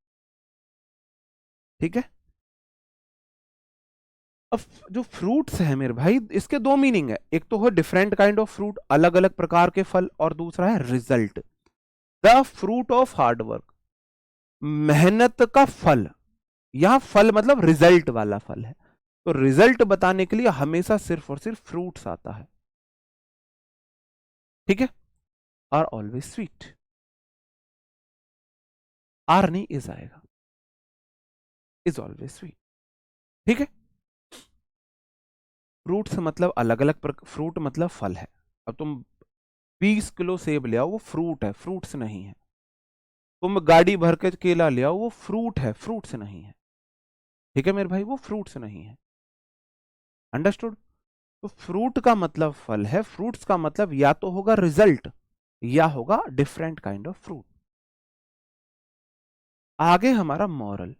ठीक है, अब जो फ्रूट्स है मेरे भाई, इसके दो मीनिंग है। एक तो है डिफरेंट काइंड ऑफ फ्रूट, अलग अलग प्रकार के फल, और दूसरा है result, the fruit of hard work, मेहनत का फल। यहां फल मतलब रिजल्ट वाला फल है। तो रिजल्ट बताने के लिए हमेशा सिर्फ और सिर्फ फ्रूट्स आता है। ठीक है, आर ऑलवेज स्वीट, आर नहीं इज आएगा, इज ऑलवेज स्वीट। ठीक है, फ्रूट्स मतलब अलग अलग फ्रूट मतलब फल है। अब तुम 20 किलो सेब ले आओ, वो फ्रूट है, फ्रूट्स नहीं है। तुम गाड़ी भर के केला ले आओ, वो फ्रूट है, फ्रूट्स नहीं है। ठीक है मेरे भाई, वो फ्रूट्स नहीं है। अंडरस्टूड? तो फ्रूट का मतलब फल है, फ्रूट्स का मतलब या तो होगा रिजल्ट या होगा डिफरेंट काइंड ऑफ फ्रूट। आगे हमारा मॉरल।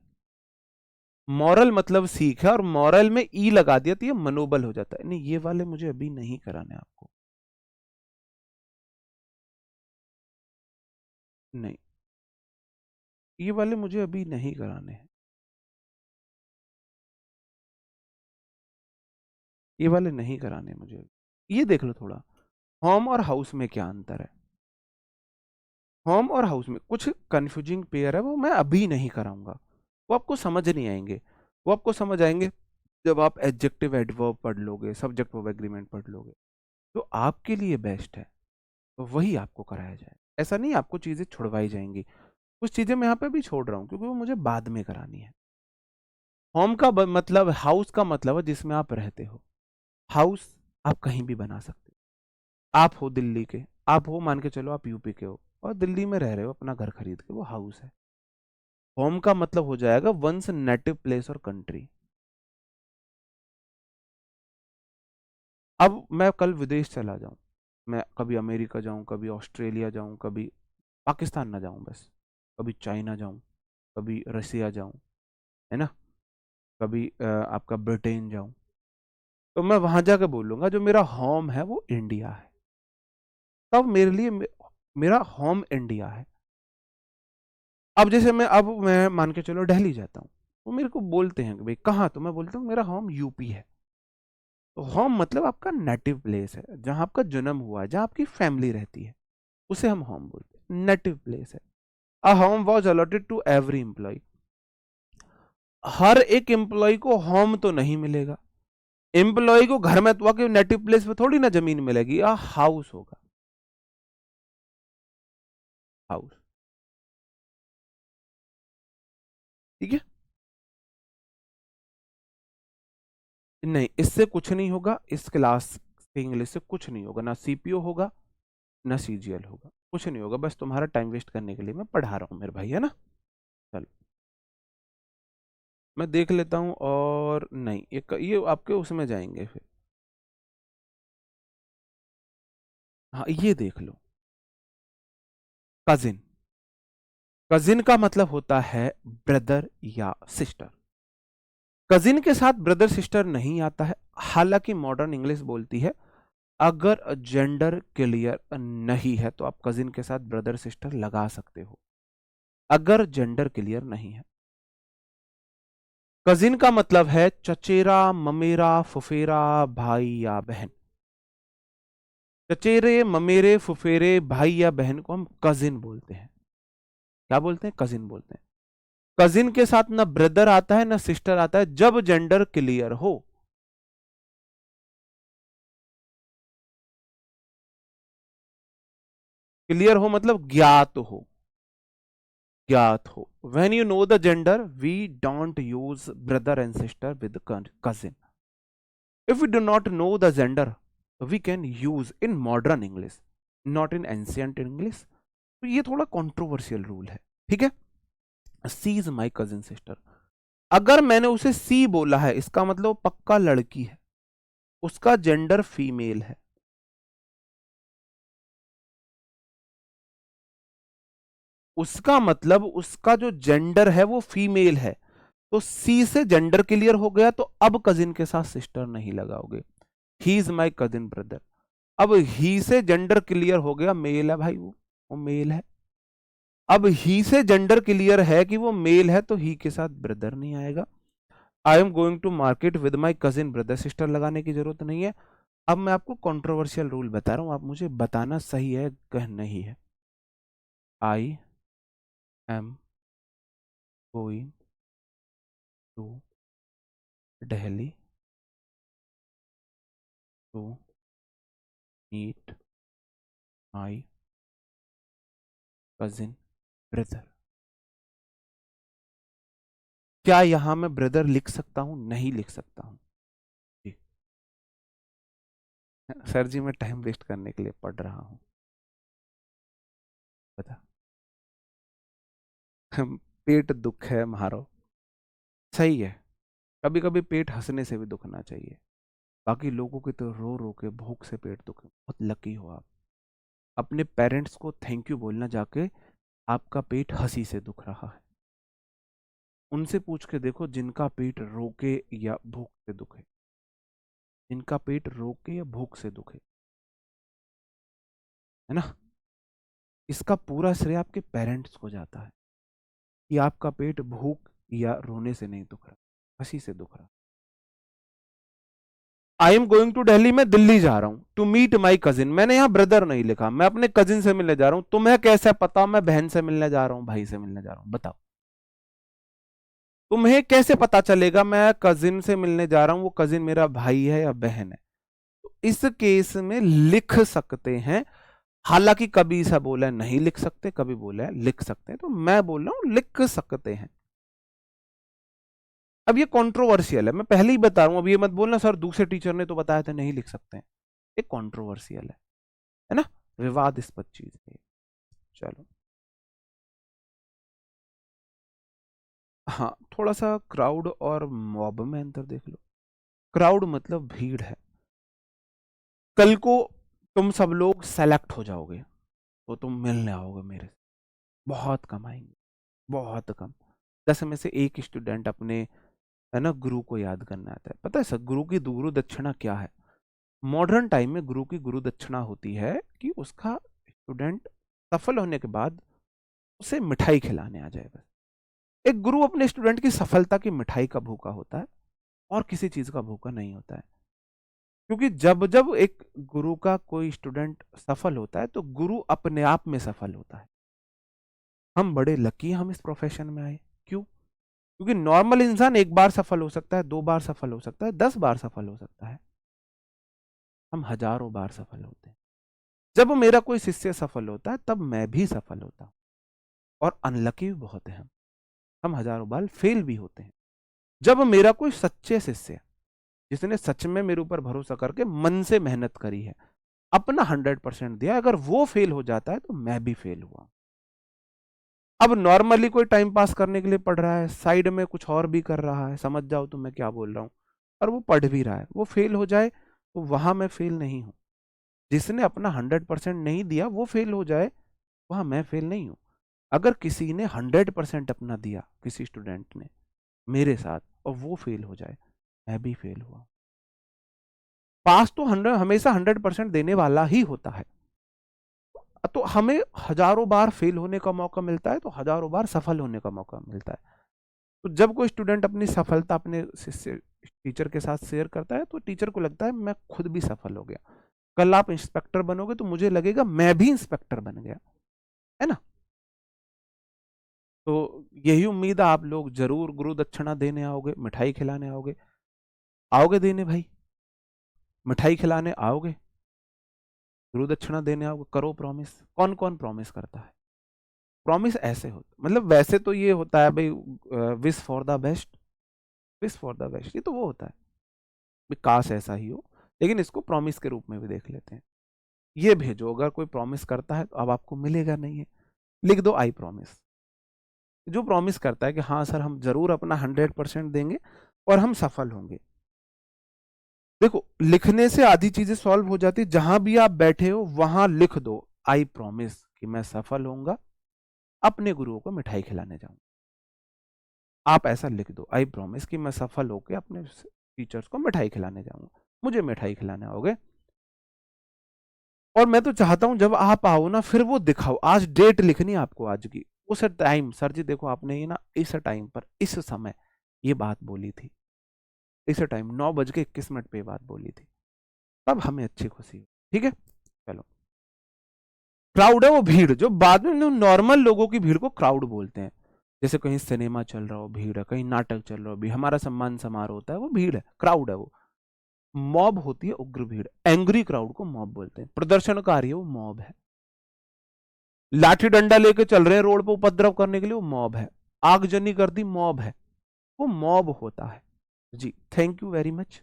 मॉरल मतलब सीख है, और मॉरल में ई लगा दिया तो ये मनोबल हो जाता है। नहीं, ये वाले मुझे अभी नहीं कराने आपको, नहीं, ये वाले मुझे अभी नहीं कराने हैं, ये वाले नहीं कराने मुझे। ये देख लो थोड़ा, होम और हाउस में क्या अंतर है। होम और हाउस में कुछ कंफ्यूजिंग पेयर है, वो मैं अभी नहीं कराऊंगा, वो आपको समझ नहीं आएंगे। वो आपको समझ आएंगे जब आप एडजेक्टिव एडवर्ब पढ़ लोगे, सब्जेक्ट वर्ब एग्रीमेंट पढ़ लोगे, जो आपके लिए बेस्ट है तो वही आपको कराया जाए। ऐसा नहीं आपको चीजें छुड़वाई जाएंगी, कुछ चीजें मैं यहाँ पे भी छोड़ रहा हूँ क्योंकि वो मुझे बाद में करानी है। होम का मतलब, हाउस का मतलब है जिसमें आप रहते हो। हाउस आप कहीं भी बना सकते हो। आप हो दिल्ली के, आप हो मान के चलो आप यूपी के हो और दिल्ली में रह रहे हो अपना घर खरीद के, वो हाउस है। होम का मतलब हो जाएगा वंस नेटिव प्लेस और कंट्री। अब मैं कल विदेश चला जाऊं, मैं कभी अमेरिका जाऊं, कभी ऑस्ट्रेलिया जाऊं, कभी पाकिस्तान ना जाऊं, बस कभी चाइना जाऊं, कभी रसिया जाऊं, है ना, कभी आपका ब्रिटेन जाऊं, तो मैं वहां जाकर बोलूंगा जो मेरा होम है वो इंडिया है। तब मेरे लिए मेरा होम इंडिया है। अब मैं मान के चलो दिल्ली जाता हूँ, वो मेरे को बोलते हैं कि भाई कहाँ, तो मैं बोलता हूँ मेरा होम यूपी है। तो होम मतलब आपका नेटिव प्लेस है, जहां आपका जन्म हुआ है, जहां आपकी फैमिली रहती है, उसे हम होम बोलते हैं, नेटिव प्लेस है। A home was allotted to every employee. हर एक एम्प्लॉय को होम तो नहीं मिलेगा, एम्प्लॉय को घर में तो नेटिव प्लेस पे थोड़ी ना जमीन मिलेगी, हाउस होगा, हाउस। ठीक है, नहीं इससे कुछ नहीं होगा, इस क्लास के इंग्लिश से कुछ नहीं होगा, ना सीपीओ होगा ना सीजीएल होगा, कुछ नहीं होगा, बस तुम्हारा टाइम वेस्ट करने के लिए मैं पढ़ा रहा हूँ मेरे भाई, है ना। चलो मैं देख लेता हूँ, और नहीं ये आपके उसमें जाएंगे फिर। हाँ ये देख लो, कजिन। कजिन का मतलब होता है ब्रदर या सिस्टर। कजिन के साथ ब्रदर सिस्टर नहीं आता है, हालांकि मॉडर्न इंग्लिश बोलती है अगर जेंडर क्लियर नहीं है तो आप कजिन के साथ ब्रदर सिस्टर लगा सकते हो, अगर जेंडर क्लियर नहीं है। कजिन का मतलब है चचेरा, ममेरा, फुफेरा, भाई या बहन। चचेरे, ममेरे, फुफेरे, भाई या बहन को हम कजिन बोलते हैं। क्या बोलते हैं? कजिन बोलते हैं। कजिन के साथ ना ब्रदर आता है ना सिस्टर आता है जब जेंडर क्लियर हो। क्लियर हो मतलब ज्ञात हो, ज्ञात हो। When you know the gender we don't use brother and sister with cousin. If we do not know the gender we can use in modern English, not in ancient English. तो ये थोड़ा कंट्रोवर्शियल रूल है, ठीक है। She is my cousin sister, अगर मैंने उसे सी बोला है इसका मतलब पक्का लड़की है, उसका जेंडर फीमेल है। उसका मतलब उसका जो जेंडर है वो फीमेल है, तो सी से जेंडर क्लियर हो गया, तो अब कजिन के साथ सिस्टर नहीं लगाओगे। He is my cousin brother, अब ही से जेंडर क्लियर हो गया, मेल है भाई, वो मेल है। अब ही से जेंडर क्लियर है कि वो मेल है, तो ही के साथ ब्रदर नहीं आएगा। I am going to market with my cousin brother, sister लगाने की जरूरत नहीं है। अब मैं आपको कंट्रोवर्शियल रूल बता रहा हूं, आप मुझे बताना सही है कह नहीं है। I am going to Delhi to meet my cousin brother. क्या यहां मैं ब्रदर लिख सकता हूं? नहीं लिख सकता हूं जी। सर जी मैं टाइम वेस्ट करने के लिए पढ़ रहा हूं, बता। पेट दुख है मारो, सही है, कभी कभी पेट हंसने से भी दुखना चाहिए। बाकी लोगों की तो रो रो के भूख से पेट दुखे, बहुत लकी हो आप। अपने पेरेंट्स को थैंक यू बोलना जाके, आपका पेट हंसी से दुख रहा है। उनसे पूछ के देखो जिनका पेट रोके या भूख से दुखे, जिनका पेट रोके या भूख से दुखे, है ना। इसका पूरा श्रेय आपके पेरेंट्स को जाता है कि आपका पेट भूख या रोने से नहीं दुख रहा, हंसी से दुख रहा। I am going to Delhi, मैं दिल्ली जा रहा हूं, टू मीट माई कजिन, मैंने यहां ब्रदर नहीं लिखा, मैं अपने कजिन से मिलने जा रहा हूं। तुम्हें कैसे पता मैं बहन से मिलने जा रहा हूं, भाई से मिलने जा रहा हूं, बताओ। तुम्हें कैसे पता चलेगा मैं कजिन से मिलने जा रहा हूं, वो कजिन मेरा भाई है या बहन है? तो इस केस में लिख सकते हैं, हालांकि कभी ऐसा बोला है नहीं लिख सकते, कभी बोला है लिख सकते हैं, तो मैं बोल रहा हूं लिख सकते हैं। अब ये कंट्रोवर्शियल है, मैं पहले ही बता रहा हूं, अब ये मत बोलना सर दूसरे टीचर ने तो बताया था नहीं लिख सकते हैं। ये कंट्रोवर्शियल है ना, विवादास्पद चीज है। चलो हाँ, थोड़ा सा क्राउड और मॉब में अंतर देख लो। क्राउड मतलब भीड़ है। कल को तुम सब लोग सेलेक्ट हो जाओगे तो तुम मिलने आओगे मेरे से, बहुत कम आएंगे, बहुत कम। 10 में से एक स्टूडेंट अपने, है ना, गुरु को याद करना आता है। पता है सर गुरु की गुरु दक्षिणा क्या है? मॉडर्न टाइम में गुरु की गुरु दक्षिणा होती है कि उसका स्टूडेंट सफल होने के बाद उसे मिठाई खिलाने आ जाए बस। एक गुरु अपने स्टूडेंट की सफलता की मिठाई का भूखा होता है और किसी चीज का भूखा नहीं होता है। क्योंकि जब जब एक गुरु का कोई स्टूडेंट सफल होता है तो गुरु अपने आप में सफल होता है। हम बड़े लकी हम इस प्रोफेशन में आए। क्यों? क्योंकि नॉर्मल इंसान एक बार सफल हो सकता है, 2 बार सफल हो सकता है, 10 बार सफल हो सकता है, हम हजारों बार सफल होते हैं। जब मेरा कोई शिष्य सफल होता है तब मैं भी सफल होता हूं। और अनलकी भी बहुत है हम हजारों बार फेल भी होते हैं। जब मेरा कोई सच्चे शिष्य, जिसने सच में मेरे ऊपर भरोसा करके मन से मेहनत करी है, अपना 100% दिया, अगर वो फेल हो जाता है तो मैं भी फेल हुआ। अब नॉर्मली कोई टाइम पास करने के लिए पढ़ रहा है, साइड में कुछ और भी कर रहा है, समझ जाओ तो मैं क्या बोल रहा हूं, और वो पढ़ भी रहा है, वो फेल हो जाए तो वहां मैं फेल नहीं हूं। जिसने अपना 100% नहीं दिया वो फेल हो जाए, वहां मैं फेल नहीं हूं। अगर किसी ने 100% अपना दिया, किसी स्टूडेंट ने मेरे साथ, और वो फेल हो जाए, मैं भी फेल हुआ। पास तो 100 हमेशा 100% देने वाला ही होता है। तो हमें हजारों बार फेल होने का मौका मिलता है तो हजारों बार सफल होने का मौका मिलता है। तो जब कोई स्टूडेंट अपनी सफलता अपने टीचर के साथ शेयर करता है तो टीचर को लगता है मैं खुद भी सफल हो गया। कल आप इंस्पेक्टर बनोगे तो मुझे लगेगा मैं भी इंस्पेक्टर बन गया, है ना। तो यही उम्मीद है आप लोग जरूर गुरु दक्षिणा देने आओगे, मिठाई खिलाने आओगे। आओगे देने भाई, मिठाई खिलाने आओगे, गुरु दक्षिणा देने आओगे, करो प्रॉमिस। कौन कौन प्रॉमिस करता है? प्रॉमिस ऐसे होता, मतलब वैसे तो ये होता है भाई, wish for the best, wish for the best, ये तो वो होता है भाई, काश ऐसा ही हो। लेकिन इसको प्रॉमिस के रूप में भी देख लेते हैं। ये भेजो, अगर कोई प्रॉमिस करता है तो अब आपको मिलेगा नहीं है, लिख दो आई प्रॉमिस। जो प्रॉमिस करता है कि हाँ सर हम जरूर अपना 100% देंगे और हम सफल होंगे। देखो लिखने से आधी चीजें सॉल्व हो जाती, जहां भी आप बैठे हो वहां लिख दो आई प्रॉमिस कि मैं सफल होऊंगा, अपने गुरुओं को मिठाई खिलाने जाऊंगा। आप ऐसा लिख दो आई प्रॉमिस कि मैं सफल होकर अपने टीचर्स को मिठाई खिलाने जाऊंगा, मुझे मिठाई खिलाने आओगे। और मैं तो चाहता हूं जब आप आओ ना फिर वो दिखाओ, आज डेट लिखनी है आपको, आज की उस टाइम, सर जी देखो आपने ये ना इस टाइम पर इस समय ये बात बोली थी, इस टाइम 9:21 पे बात बोली थी, तब हमें अच्छी खुशी हो। ठीक है चलो। क्राउड है वो भीड़, जो बाद में नॉर्मल लोगों की भीड़ को क्राउड बोलते हैं। जैसे कहीं सिनेमा चल रहा हो भीड़ है, कहीं नाटक चल रहा हो भी, हमारा सम्मान समारोह होता है, वो भीड़ है, क्राउड है वो। मॉब होती है उग्र भीड़, एंग्री क्राउड को मॉब बोलते हैं। प्रदर्शनकारी है वो मॉब है। लाठी डंडा लेके चल रहे हैं रोड पे उपद्रव करने के लिए, वो मॉब है। आगजनी कर दी, मॉब है, वो मॉब होता है। जी थैंक यू वेरी मच।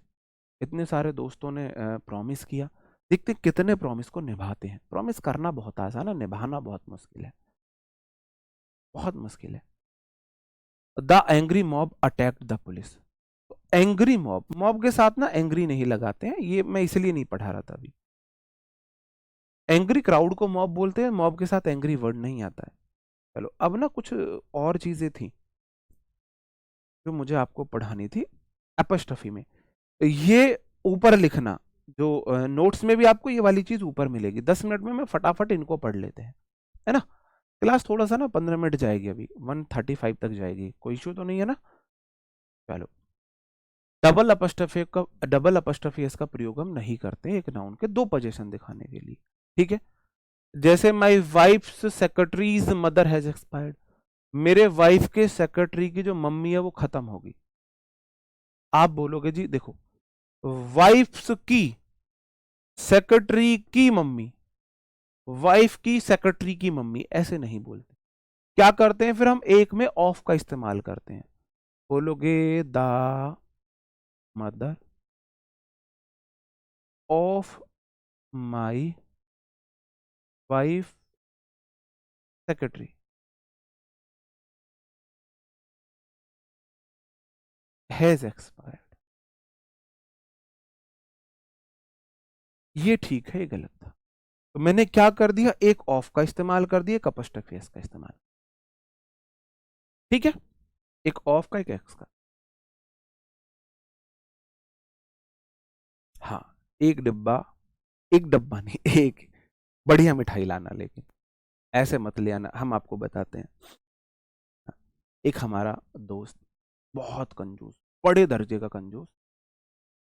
इतने सारे दोस्तों ने प्रॉमिस किया, देखते कितने प्रॉमिस को निभाते हैं। प्रॉमिस करना बहुत आसान है, निभाना बहुत मुश्किल है, बहुत मुश्किल है। The angry mob attacked the police. Angry mob, mob के साथ ना एंग्री नहीं लगाते हैं, ये मैं इसलिए नहीं पढ़ा रहा था अभी। एंग्री क्राउड को मॉब बोलते हैं, मॉब के साथ एंग्री वर्ड नहीं आता है। चलो अब ना कुछ और चीजें थी जो मुझे आपको पढ़ानी थी एपोस्ट्रोफी में। ये ऊपर लिखना, जो नोट्स में भी आपको ये वाली चीज ऊपर मिलेगी। 10 मिनट में मैं फटाफट इनको पढ़ लेते हैं, है ना। क्लास थोड़ा सा ना 15 मिनट जाएगी, अभी 1:35 तक जाएगी, कोई इशू तो नहीं है ना। चलो, डबल अपस्ट्रफी एस का प्रयोग हम नहीं करते एक नाउन के 2 पोजीशन दिखाने के लिए। ठीक है, जैसे my wife's secretary's mother has expired, मेरे वाइफ के सेक्रेटरी की जो मम्मी है वो खत्म होगी। आप बोलोगे जी देखो, वाइफ्स की सेक्रेटरी की मम्मी, वाइफ की सेक्रेटरी की मम्मी, ऐसे नहीं बोलते। क्या करते हैं फिर हम, एक में ऑफ का इस्तेमाल करते हैं। बोलोगे the mother of my wife secretary has expired. ये ठीक है, ये गलत था। तो मैंने क्या कर दिया, एक ऑफ का इस्तेमाल कर दिया, एक अपॉस्ट्रोफी एस का इस्तेमाल। ठीक है, एक ऑफ का, एक एक्स का। हाँ, एक डिब्बा, एक डब्बा नहीं, एक बढ़िया मिठाई लाना, लेकिन ऐसे मत ले आना, हम आपको बताते हैं। एक हमारा दोस्त, बहुत कंजूस, बड़े दर्जे का कंजूस,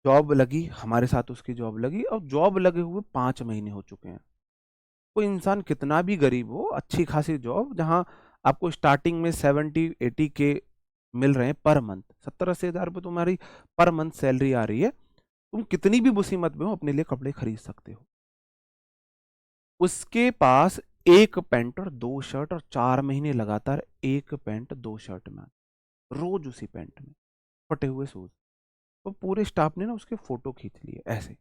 जॉब लगी हमारे साथ, उसकी जॉब लगी, और जॉब लगे हुए 5 महीने हो चुके हैं। कोई इंसान कितना भी गरीब हो, अच्छी खासी जॉब जहां आपको स्टार्टिंग में 70-80 के मिल रहे हैं पर मंथ, 70-80 हज़ार रुपये तुम्हारी पर मंथ सैलरी आ रही है, तुम कितनी भी मुसीबत में हो अपने लिए कपड़े खरीद सकते हो। उसके पास एक पैंट और 2 शर्ट, और 4 महीने लगातार एक पैंट 2 शर्ट में, रोज उसी पैंट में, फटे हुए शूज। तो पूरे स्टाफ ने ना उसके फोटो खींच लिए ऐसे,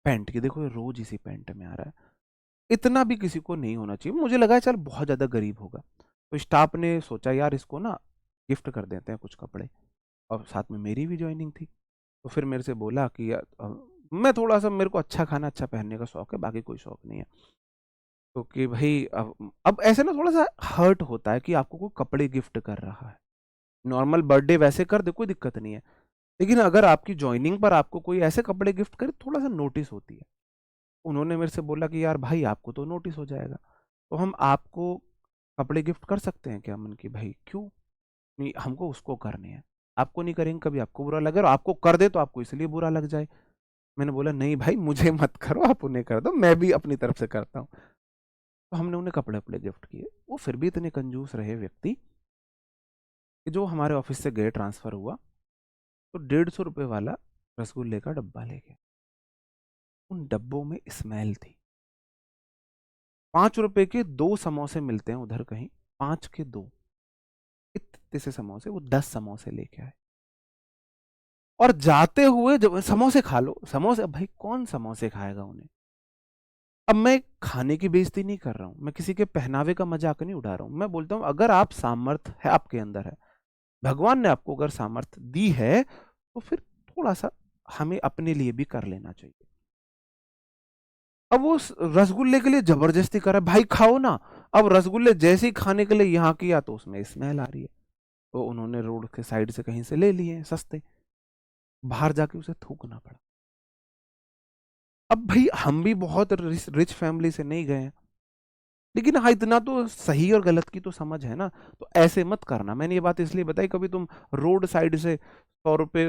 पैंट की, देखो ये रोज इसी पैंट में आ रहा है। इतना भी किसी को नहीं होना चाहिए। मुझे लगा चल बहुत ज्यादा गरीब होगा, तो स्टाफ ने सोचा यार इसको ना गिफ्ट कर देते हैं कुछ कपड़े, और साथ में मेरी भी ज्वाइनिंग थी। तो फिर मेरे से बोला कि यार मैं थोड़ा सा, मेरे को अच्छा खाना अच्छा पहनने का शौक है, बाकी कोई शौक नहीं है। तो कि भाई अब ऐसे ना थोड़ा सा हर्ट होता है कि आपको कोई कपड़े गिफ्ट कर रहा है। नॉर्मल बर्थडे वैसे कर दे, कोई दिक्कत नहीं है, लेकिन अगर आपकी ज्वाइनिंग पर आपको कोई ऐसे कपड़े गिफ्ट करे, थोड़ा सा नोटिस होती है। उन्होंने मेरे से बोला कि यार भाई आपको तो नोटिस हो जाएगा, तो हम आपको कपड़े गिफ्ट कर सकते हैं क्या? मन की भाई क्यों नहीं, हमको उसको करने हैं, आपको नहीं करेंगे, कभी आपको बुरा लगे, और आपको कर दे तो आपको इसलिए बुरा लग जाए। मैंने बोला नहीं भाई मुझे मत करो, आप उन्हें कर दो, मैं भी अपनी तरफ से करता हूँ। तो हमने उन्हें कपड़े वपड़े गिफ्ट किए। वो फिर भी इतने कंजूस रहे व्यक्ति कि जो हमारे ऑफिस से गए, ट्रांसफर हुआ, तो 150 रुपये वाला रसगुल्ले का डब्बा ले गया। उन डब्बों में स्मेल थी। 5 रुपए के 2 समोसे मिलते हैं उधर कहीं, 5 के 2, इतने से समोसे, वो 10 समोसे लेके आए। और जाते हुए जब समोसे खा लो, समोसे, अब भाई कौन समोसे खाएगा उन्हें। अब मैं खाने की बेइज्जती नहीं कर रहा हूं, मैं किसी के पहनावे का मजाक नहीं उड़ा रहा हूं, मैं बोलता हूं अगर आप सामर्थ्य है, आपके अंदर है, भगवान ने आपको अगर सामर्थ्य दी है, तो फिर थोड़ा सा हमें अपने लिए भी कर लेना चाहिए। अब वो रसगुल्ले के लिए जबरदस्ती कर रहा है, भाई खाओ ना। अब रसगुल्ले जैसे ही खाने के लिए यहाँ किया तो उसमें स्मेल आ रही है, तो उन्होंने रोड के साइड से कहीं से ले लिए सस्ते, बाहर जाके उसे थूकना पड़ा। अब भाई हम भी बहुत रिच फैमिली से नहीं गए हैं, लेकिन हाँ इतना तो सही और गलत की तो समझ है ना। तो ऐसे मत करना, मैंने ये बात इसलिए बताई, कभी तुम रोड साइड से 100 रुपए,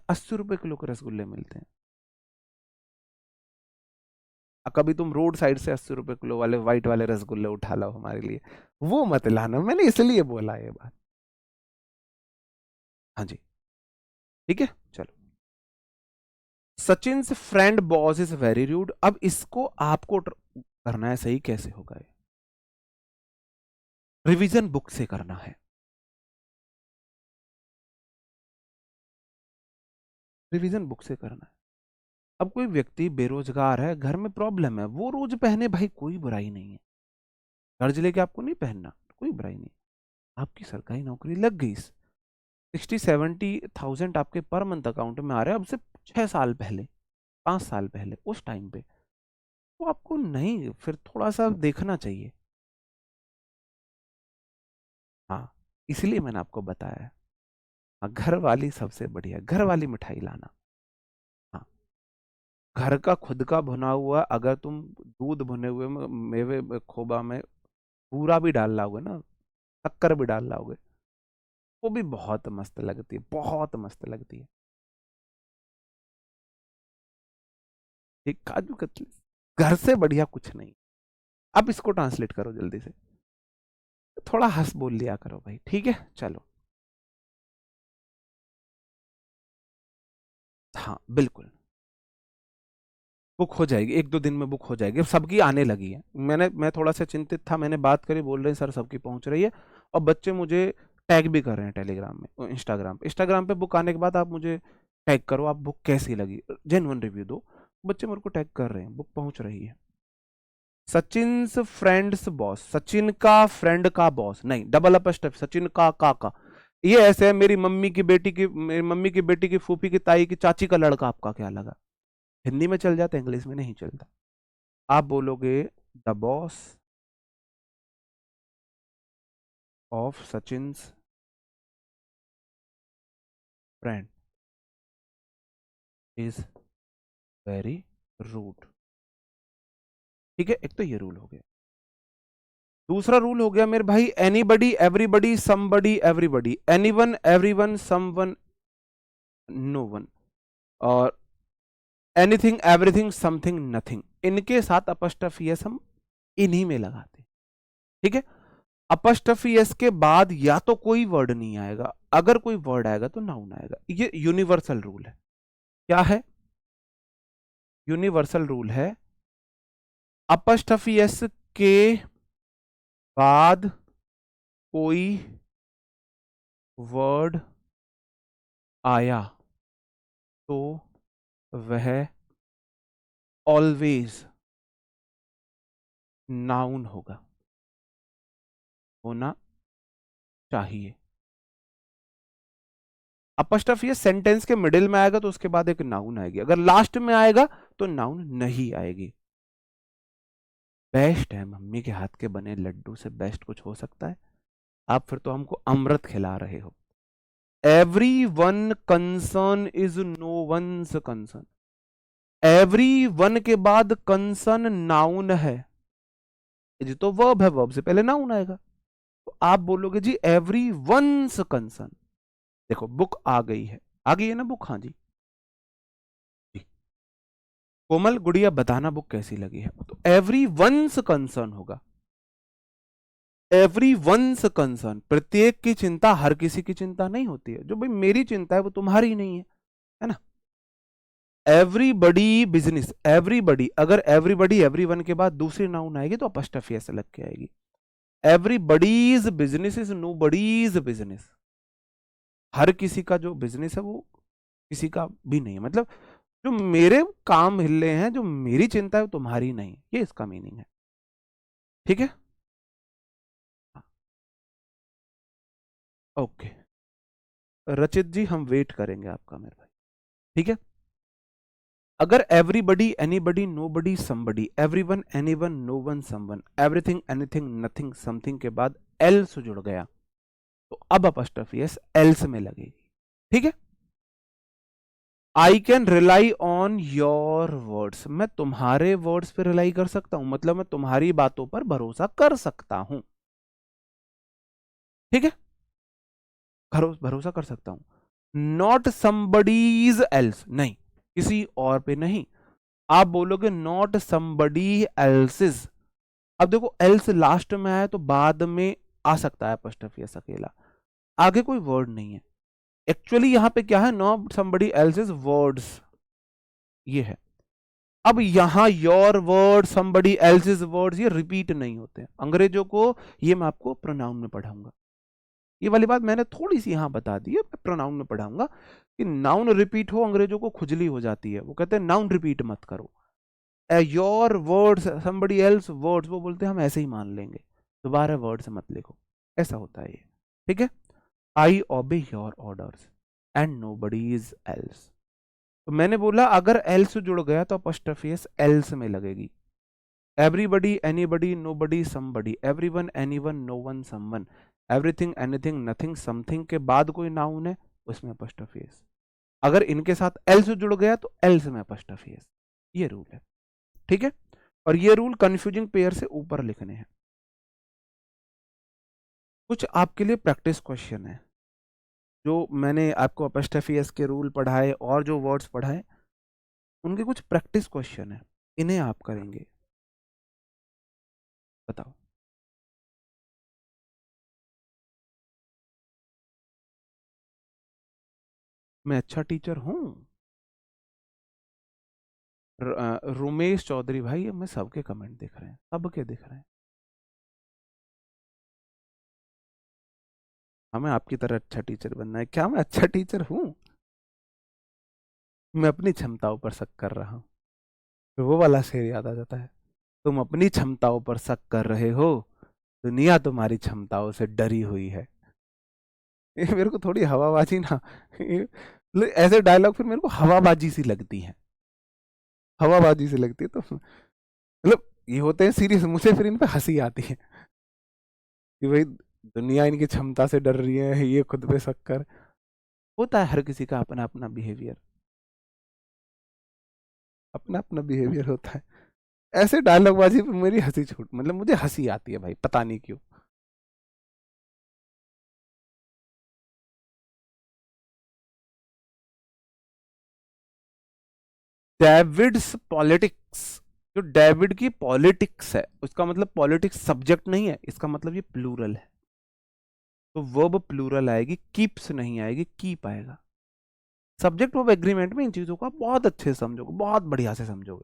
80 रुपए किलो के रसगुल्ले मिलते हैं, कभी तुम रोड साइड से 80 रुपए किलो वाले व्हाइट वाले रसगुल्ले उठा लो हमारे लिए, वो मत लाना, मैंने इसलिए बोला ये बात। हाँ जी, ठीक है, चलो। Sachin friend boss is very rude, अब इसको आपको करना है, सही कैसे होगा ये? रिवीजन बुक से करना है, रिवीजन बुक से करना है। अब कोई व्यक्ति बेरोजगार है, घर में प्रॉब्लम है, वो रोज पहने, भाई कोई बुराई नहीं है, कर्ज लेके आपको नहीं पहनना, कोई बुराई नहीं। आपकी सरकारी नौकरी लग गई, 60-70 थाउजेंड आपके पर मंथ अकाउंट में आ रहे हैं, अब से 6 साल पहले, 5 साल पहले, उस टाइम पे, तो आपको नहीं, फिर थोड़ा सा देखना चाहिए। हाँ, इसलिए मैंने आपको बताया है। हाँ, घर वाली सबसे बढ़िया, घर वाली मिठाई लाना। हाँ, घर का खुद का भुना हुआ, अगर तुम दूध भुने हुए मेवे खोबा में पूरा भी डाल लाओगे ना, शक्कर भी डाल लाओगे, वो भी बहुत मस्त लगती है, बहुत मस्त लगती है। एक काजू कतली, घर से बढ़िया कुछ नहीं। अब इसको ट्रांसलेट करो जल्दी से। थोड़ा हंस बोल लिया करो भाई, ठीक है। चलो, हाँ बिल्कुल, बुक हो जाएगी, एक दो दिन में बुक हो जाएगी। अब सबकी आने लगी है। मैं थोड़ा सा चिंतित था, मैंने बात करी, बोल रहे हैं सर सबकी पहुंच रही है। और बच्चे मुझे टैग भी कर रहे हैं टेलीग्राम में और इंस्टाग्राम पे बुक आने के बाद आप मुझे टैग करो, आप बुक कैसी लगी, जेन्युइन रिव्यू दो। बच्चे मेरे को टैग कर रहे हैं, बुक पहुंच रही है। सचिन फ्रेंड्स बॉस, सचिन का फ्रेंड का बॉस नहीं, डबल अपस्टेप, सचिन का। ये ऐसे है, मेरी मम्मी की बेटी की फूफी की ताई की चाची का लड़का, आपका क्या लगा? हिंदी में चल जाता, इंग्लिश में नहीं चलता। आप बोलोगे the boss of Sachin friend is very rude. ठीक है, एक तो ये रूल हो गया। दूसरा रूल हो गया मेरे भाई, anybody everybody somebody everybody, anyone everyone someone no one, और एनीथिंग एवरीथिंग समथिंग नथिंग, इनके साथ अपस्ट्रफी एस हम इन्हीं में लगाते हैं। ठीक है, अपस्ट्रफी एस के बाद या तो कोई वर्ड नहीं आएगा, अगर कोई वर्ड आएगा तो नाउन आएगा। ये यूनिवर्सल रूल है। क्या है? यूनिवर्सल रूल है, अपस्ट्रफी एस के बाद कोई वर्ड आया तो वह ऑलवेज नाउन होगा, होना चाहिए। अपस्ट्रफी एस सेंटेंस के मिडिल में आएगा तो उसके बाद एक नाउन आएगी, अगर लास्ट में आएगा तो नाउन नहीं आएगी। बेस्ट है, मम्मी के हाथ के बने लड्डू से बेस्ट कुछ हो सकता है? आप फिर तो हमको अमृत खिला रहे हो। Every one concern is no one's concern, every one के बाद कंसर्न नाउन है, ये तो वर्ब है, वर्ब से पहले नाउन आएगा। तो आप बोलोगे जी एवरी वंस कंसर्न। देखो बुक आ गई है, आ गई है ना बुक? हाँ जी। कोमल गुड़िया बताना बुक कैसी लगी है, तो एवरी वंस कंसर्न होगा। एवरी वंस कंसर्न, प्रत्येक की चिंता हर किसी की चिंता नहीं होती है, जो भाई मेरी चिंता है वो तुम्हारी नहीं है ना? एवरीबडी बिजनेस, एवरीबडी, अगर एवरीबडी एवरीवन के बाद दूसरी नाउन आएगी तो अपस्ट्रफी ऐसे लग के आएगी। Everybody's business is nobody's business, हर किसी का जो बिजनेस है वो किसी का भी नहीं है, मतलब जो मेरे काम हिले हैं, जो मेरी चिंता है वो तुम्हारी नहीं, ये इसका मीनिंग है। ठीक है, ओके रचित जी, हम वेट करेंगे आपका मेरे भाई। ठीक है, अगर everybody anybody nobody somebody, everyone anyone no one someone, everything anything nothing something के बाद एल्स जुड़ गया तो अब अपस्ट्रफी एस एल्स में लगेगी। ठीक है, I can rely on your words, मैं तुम्हारे वर्ड्स पे रिलाई कर सकता हूं, मतलब मैं तुम्हारी बातों पर भरोसा कर सकता हूं। ठीक है, भरोसा कर सकता हूं। नॉट समबडीज एल्स, नहीं किसी और पे नहीं। आप बोलोगे नॉट समबडी एल्सिस, अब देखो एल्स लास्ट में आया तो बाद में आ सकता है अपस्ट्रफी एस अकेला, आगे कोई वर्ड नहीं है। एक्चुअली यहां पे क्या है, नॉट समबडी एल्सिस वर्ड्स, ये है। अब यहां your word somebody else's words ये रिपीट नहीं होते, अंग्रेजों को ये मैं आपको प्रोनाउन में पढ़ाऊंगा। ये वाली बात मैंने थोड़ी सी यहां बता दी है, मैं प्रोनाउन में पढ़ाऊंगा कि नाउन रिपीट हो अंग्रेजों को खुजली हो जाती है, वो कहते हैं नाउन रिपीट मत करो। Your words somebody else words, वो बोलते हैं हम ऐसे ही मान लेंगे, दोबारा वर्ड्स मत लिखो, ऐसा होता है ये। ठीक है, I obey your orders and nobody is else, तो मैंने बोला अगर एल्स जुड़ गया तो अपॉस्ट्रोफी एस एल्स में लगेगी। Everybody anybody nobody somebody, everyone anyone no one someone, everything anything nothing something के बाद कोई नाउन है उसमें अपॉस्ट्रोफी एस, अगर इनके साथ एल्स जुड़ गया तो एल्स में अपॉस्ट्रोफी एस, ये रूल है। ठीक है, और ये रूल कंफ्यूजिंग पेयर से ऊपर लिखने हैं। कुछ आपके लिए प्रैक्टिस क्वेश्चन है, जो मैंने आपको अपॉस्ट्रोफी एस के रूल पढ़ाए और जो वर्ड्स पढ़ाए उनके कुछ प्रैक्टिस क्वेश्चन है, इन्हें आप करेंगे। बताओ। मैं अच्छा टीचर हूँ। रोमेश चौधरी भाई, मैं सबके कमेंट दिख रहे हैं, सबके दिख रहे हैं। हमें आपकी तरह अच्छा टीचर बनना है। क्या मैं अच्छा टीचर हूँ? मैं अपनी क्षमताओं पर शक कर रहा हूँ। फिर वो वाला शेर याद आ जाता है, तुम अपनी क्षमताओं पर शक कर रहे हो, दुनिया तुम्हारी क्षमताओं से डरी हुई है। ये मेरे को थोड़ी हवाबाजी ना, ऐसे डायलॉग फिर मेरे को हवाबाजी सी लगती है, हवाबाजी सी लगती है। तो मतलब ये होते हैं सीरियस, मुझे फिर इन पे हंसी आती है कि भाई दुनिया इनकी क्षमता से डर रही है, ये खुद पे शक कर। होता है हर किसी का अपना अपना बिहेवियर, अपना अपना बिहेवियर होता है। ऐसे डायलॉग बाजी पे मेरी हंसी छूट, मतलब मुझे हंसी आती है भाई, पता नहीं क्यों। डेविड्स पॉलिटिक्स, जो डेविड की पॉलिटिक्स है उसका मतलब पॉलिटिक्स सब्जेक्ट नहीं है, इसका मतलब ये प्लूरल है। तो वर्ब प्लूरल आएगी, कीप्स नहीं आएगी, कीप आएगा। सब्जेक्ट वर्ब एग्रीमेंट में इन चीजों को आप बहुत अच्छे से समझोगे, बहुत बढ़िया से समझोगे।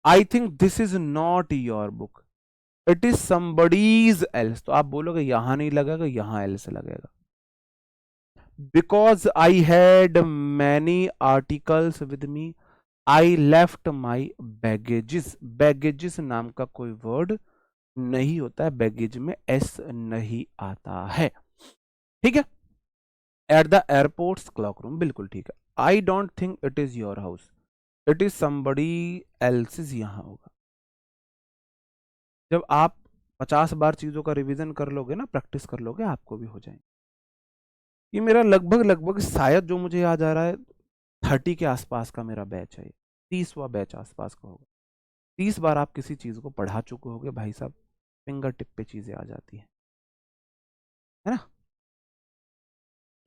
I think this is not your book, it is somebody's else. तो आप बोलोगे यहां नहीं लगेगा, यहां एल्स लगेगा। Because I had many articles with me, I left my baggages. Baggages नाम का कोई वर्ड नहीं होता है, बैगेज में एस नहीं आता है। ठीक है। At the airports clock room, बिल्कुल ठीक है। I don't think it is your house, it is somebody else's, यहां होगा। जब आप 50 बार चीजों का रिवीजन कर लोगे ना, प्रैक्टिस कर लोगे, आपको भी हो जाएंगे। ये मेरा लगभग लगभग शायद जो मुझे याद आ रहा है 30 के आसपास का मेरा बैच है, 30वां बैच आसपास का होगा। 30 बार आप किसी चीज को पढ़ा चुके होगे भाई साहब, फिंगर टिप पे चीजें आ जाती हैं, है ना।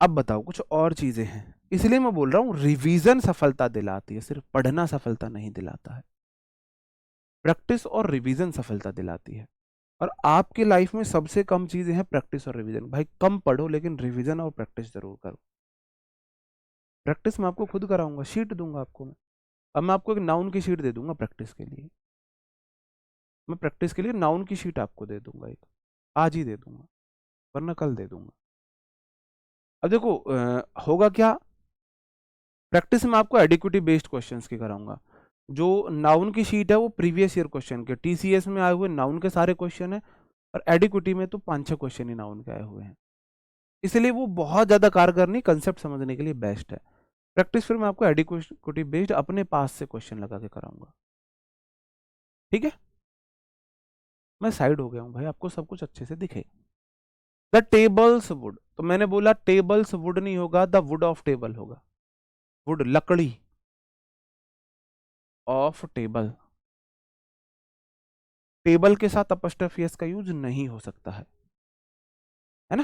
अब बताओ, कुछ और चीजें हैं, इसलिए मैं बोल रहा हूं रिवीजन सफलता दिलाती है, सिर्फ पढ़ना सफलता नहीं दिलाता है। प्रैक्टिस और रिवीजन सफलता दिलाती है। और आपकी लाइफ में सबसे कम चीजें हैं प्रैक्टिस और रिवीजन। भाई कम पढ़ो लेकिन रिवीजन और प्रैक्टिस जरूर करो। प्रैक्टिस मैं आपको खुद कराऊंगा, शीट दूंगा आपको मैं। अब मैं आपको एक नाउन की शीट दे दूंगा प्रैक्टिस के लिए, मैं प्रैक्टिस के लिए नाउन की शीट आपको दे दूंगा एक, आज ही दे दूंगा, वरना कल दे दूंगा। अब देखो होगा क्या, प्रैक्टिस में आपको एडिक्विटी बेस्ड क्वेश्चंस की कराऊंगा। जो नाउन की शीट है वो प्रीवियस ईयर क्वेश्चन के, टीसीएस में आए हुए नाउन के सारे क्वेश्चन है, और एडिक्विटी में तो 5-6 क्वेश्चन ही नाउन के आए हुए हैं। इसलिए वो बहुत ज्यादा कारगर नहीं, कंसेप्ट समझने के लिए बेस्ट है। प्रैक्टिस फिर मैं आपको एडिक्विटी बेस्ड अपने पास से क्वेश्चन लगा के कराऊंगा। ठीक है। मैं साइड हो गया हूं भाई, आपको सब कुछ अच्छे से दिखे। द टेबल्स वुड, तो मैंने बोला टेबल्स वुड नहीं होगा, द वुड ऑफ टेबल होगा। वुड लकड़ी ऑफ टेबल, टेबल के साथ अपस्ट्रफ एस का यूज नहीं हो सकता है ना।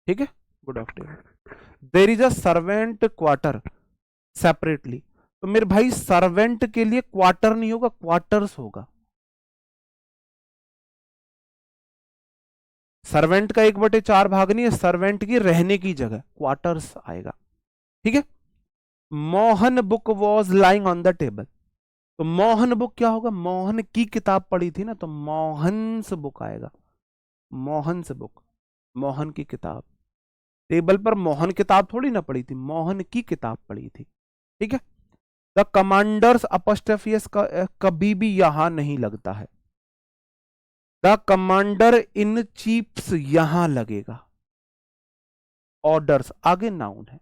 ठीक है। Would of table. There is a servant quarter separately, तो मेरे भाई सर्वेंट के लिए क्वार्टर नहीं होगा, क्वार्टर्स होगा। सर्वेंट का 1/4 भाग नहीं है, सर्वेंट की रहने की जगह क्वार्टर्स आएगा। ठीक है। Mohan book was lying on the table, तो मोहन बुक क्या होगा, मोहन की किताब पढ़ी थी ना, तो मोहन्स बुक आएगा। मोहन्स बुक, मोहन की किताब। टेबल पर मोहन किताब थोड़ी ना पढ़ी थी, मोहन की किताब पढ़ी थी। ठीक है। द कमांडर्स अपस्ट्रफियस कभी भी यहां नहीं लगता है, द कमांडर इन चीफ्स यहां लगेगा। ऑर्डर्स आगे नाउन है।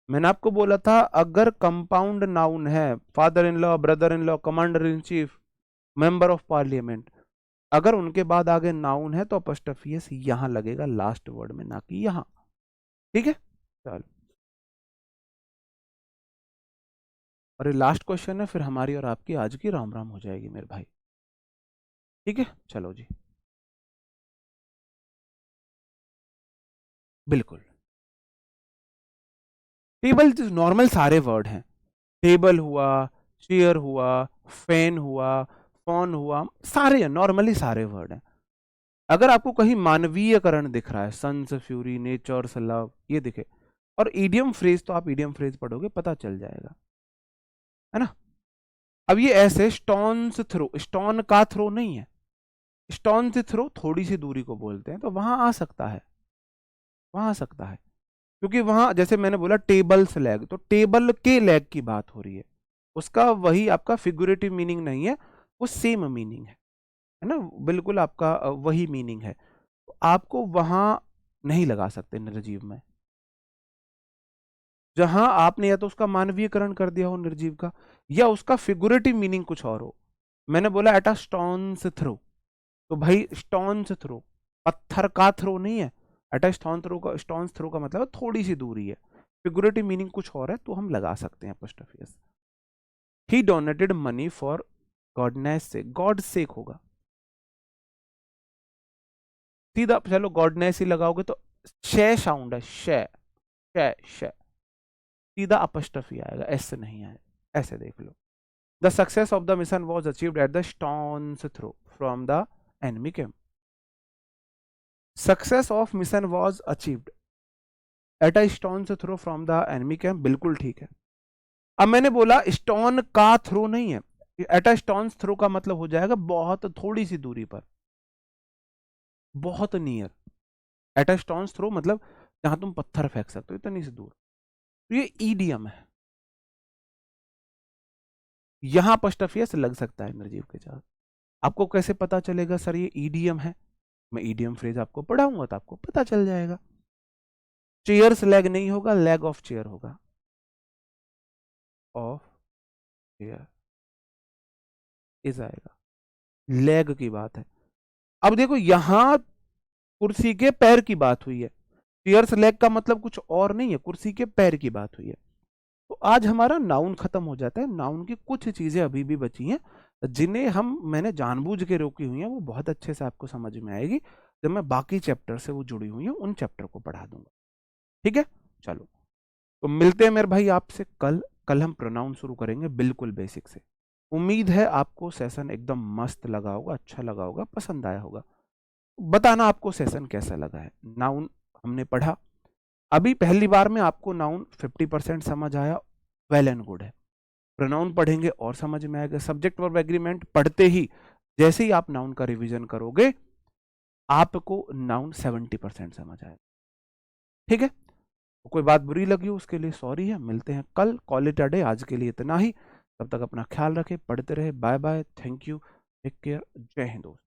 मैंने आपको बोला था अगर कंपाउंड नाउन है, father in law, brother in law, commander in chief, member of parliament, अगर उनके बाद आगे नाउन है तो अपस्ट्रफियस यहां लगेगा लास्ट वर्ड में, ना कि यहां। ठीक है। चलो, और ये लास्ट क्वेश्चन है, फिर हमारी और आपकी आज की राम राम हो जाएगी मेरे भाई। ठीक है। चलो जी, बिल्कुल। टेबल नॉर्मल सारे वर्ड हैं, टेबल हुआ, चेयर हुआ, फैन हुआ, फोन हुआ, सारे हैं, नॉर्मली सारे वर्ड हैं। अगर आपको कहीं मानवीयकरण दिख रहा है, सन्स फ्यूरी, नेचर्स लव, ये दिखे, और ईडियम फ्रेज तो आप ईडियम फ्रेज पढ़ोगे पता चल जाएगा, है ना। अब ये ऐसे स्टोन्स थ्रो, स्टोन का थ्रो नहीं है, स्टोन से थ्रो थोड़ी सी दूरी को बोलते हैं, तो वहां आ सकता है, वहां आ सकता है, क्योंकि वहां जैसे मैंने बोला टेबल्स लेग, तो टेबल के लेग की बात हो रही है, उसका वही आपका फिगुरेटिव मीनिंग नहीं है, वो सेम मीनिंग है ना, बिल्कुल आपका वही मीनिंग है, तो आपको वहां नहीं लगा सकते निर्जीव में, जहां आपने या तो उसका मानवीयकरण कर दिया हो निर्जीव का, या उसका फिगुरेटिव मीनिंग कुछ और हो। मैंने बोला एट अ स्टोन्स थ्रो, तो भाई स्टोन्स थ्रो पत्थर का थ्रो नहीं है, एट अ स्टोन थ्रो का, स्टोन्स थ्रो का मतलब थोड़ी सी दूरी है, फिगुरेटिव मीनिंग कुछ और है, तो हम लगा सकते हैं apostrophe s। He donated money for goodness से, गॉड सेक होगा सीधा, चलो गॉडनेस ही लगाओगे तो शे साउंड है, शे शे शे, सीधा अपस्टफी आएगा, एस से नहीं आएगा, ऐसे देख लो। The success of the mission was achieved at the stone's throw from the enemy camp. Success of mission was achieved at a stone's throw from the enemy camp, बिल्कुल ठीक है। अब मैंने बोला स्टोन का थ्रो नहीं है, एट अ स्टोन्स थ्रो का मतलब हो जाएगा बहुत थोड़ी सी दूरी पर, बहुत near, at a stone's throw मतलब जहां तुम पत्थर फेंक सकते हो इतनी सी दूर, तो ये ईडियम है, यहां अपस्टफियस लग सकता है निर्जीव के साथ। आपको कैसे पता चलेगा सर ये ईडीएम है, मैं ईडीएम फ्रेज आपको पढ़ाऊंगा तो आपको पता चल जाएगा। चेयर्स लेग नहीं होगा, लेग ऑफ चेयर होगा, ऑफ चेयर इस आएगा, लेग की बात है। अब देखो यहां कुर्सी के पैर की बात हुई है, चेयर्स लेग का मतलब कुछ और नहीं है, कुर्सी के पैर की बात हुई है। तो आज हमारा नाउन खत्म हो जाता है, नाउन की कुछ चीजें अभी भी बची हैं जिन्हें हम मैंने जानबूझ के रोकी हुई हैं, वो बहुत अच्छे से आपको समझ में आएगी जब मैं बाकी चैप्टर से वो जुड़ी हुई हैं उन चैप्टर को पढ़ा दूंगा, ठीक है। चलो, तो मिलते हैं मेरे भाई आपसे कल। कल हम प्रोनाउन शुरू करेंगे बिल्कुल बेसिक से। उम्मीद है आपको सेशन एकदम मस्त लगा होगा, अच्छा लगा होगा, पसंद आया होगा। बताना आपको सेशन कैसा लगा है। नाउन हमने पढ़ा, अभी पहली बार में आपको नाउन 50% समझ आया, वेल एंड गुड है। प्रोनाउन पढ़ेंगे और समझ में आएगा। सब्जेक्ट वर्ब एग्रीमेंट पढ़ते ही जैसे ही आप नाउन का रिवीजन करोगे आपको नाउन 70% समझ आएगा, ठीक है। कोई बात बुरी लगी हो उसके लिए सॉरी है, मिलते हैं कल, कॉल इट अ डे, आज के लिए इतना ही। तब तक अपना ख्याल रखें, पढ़ते रहे, bye bye, thank you, take care, जय हिंद दोस्त।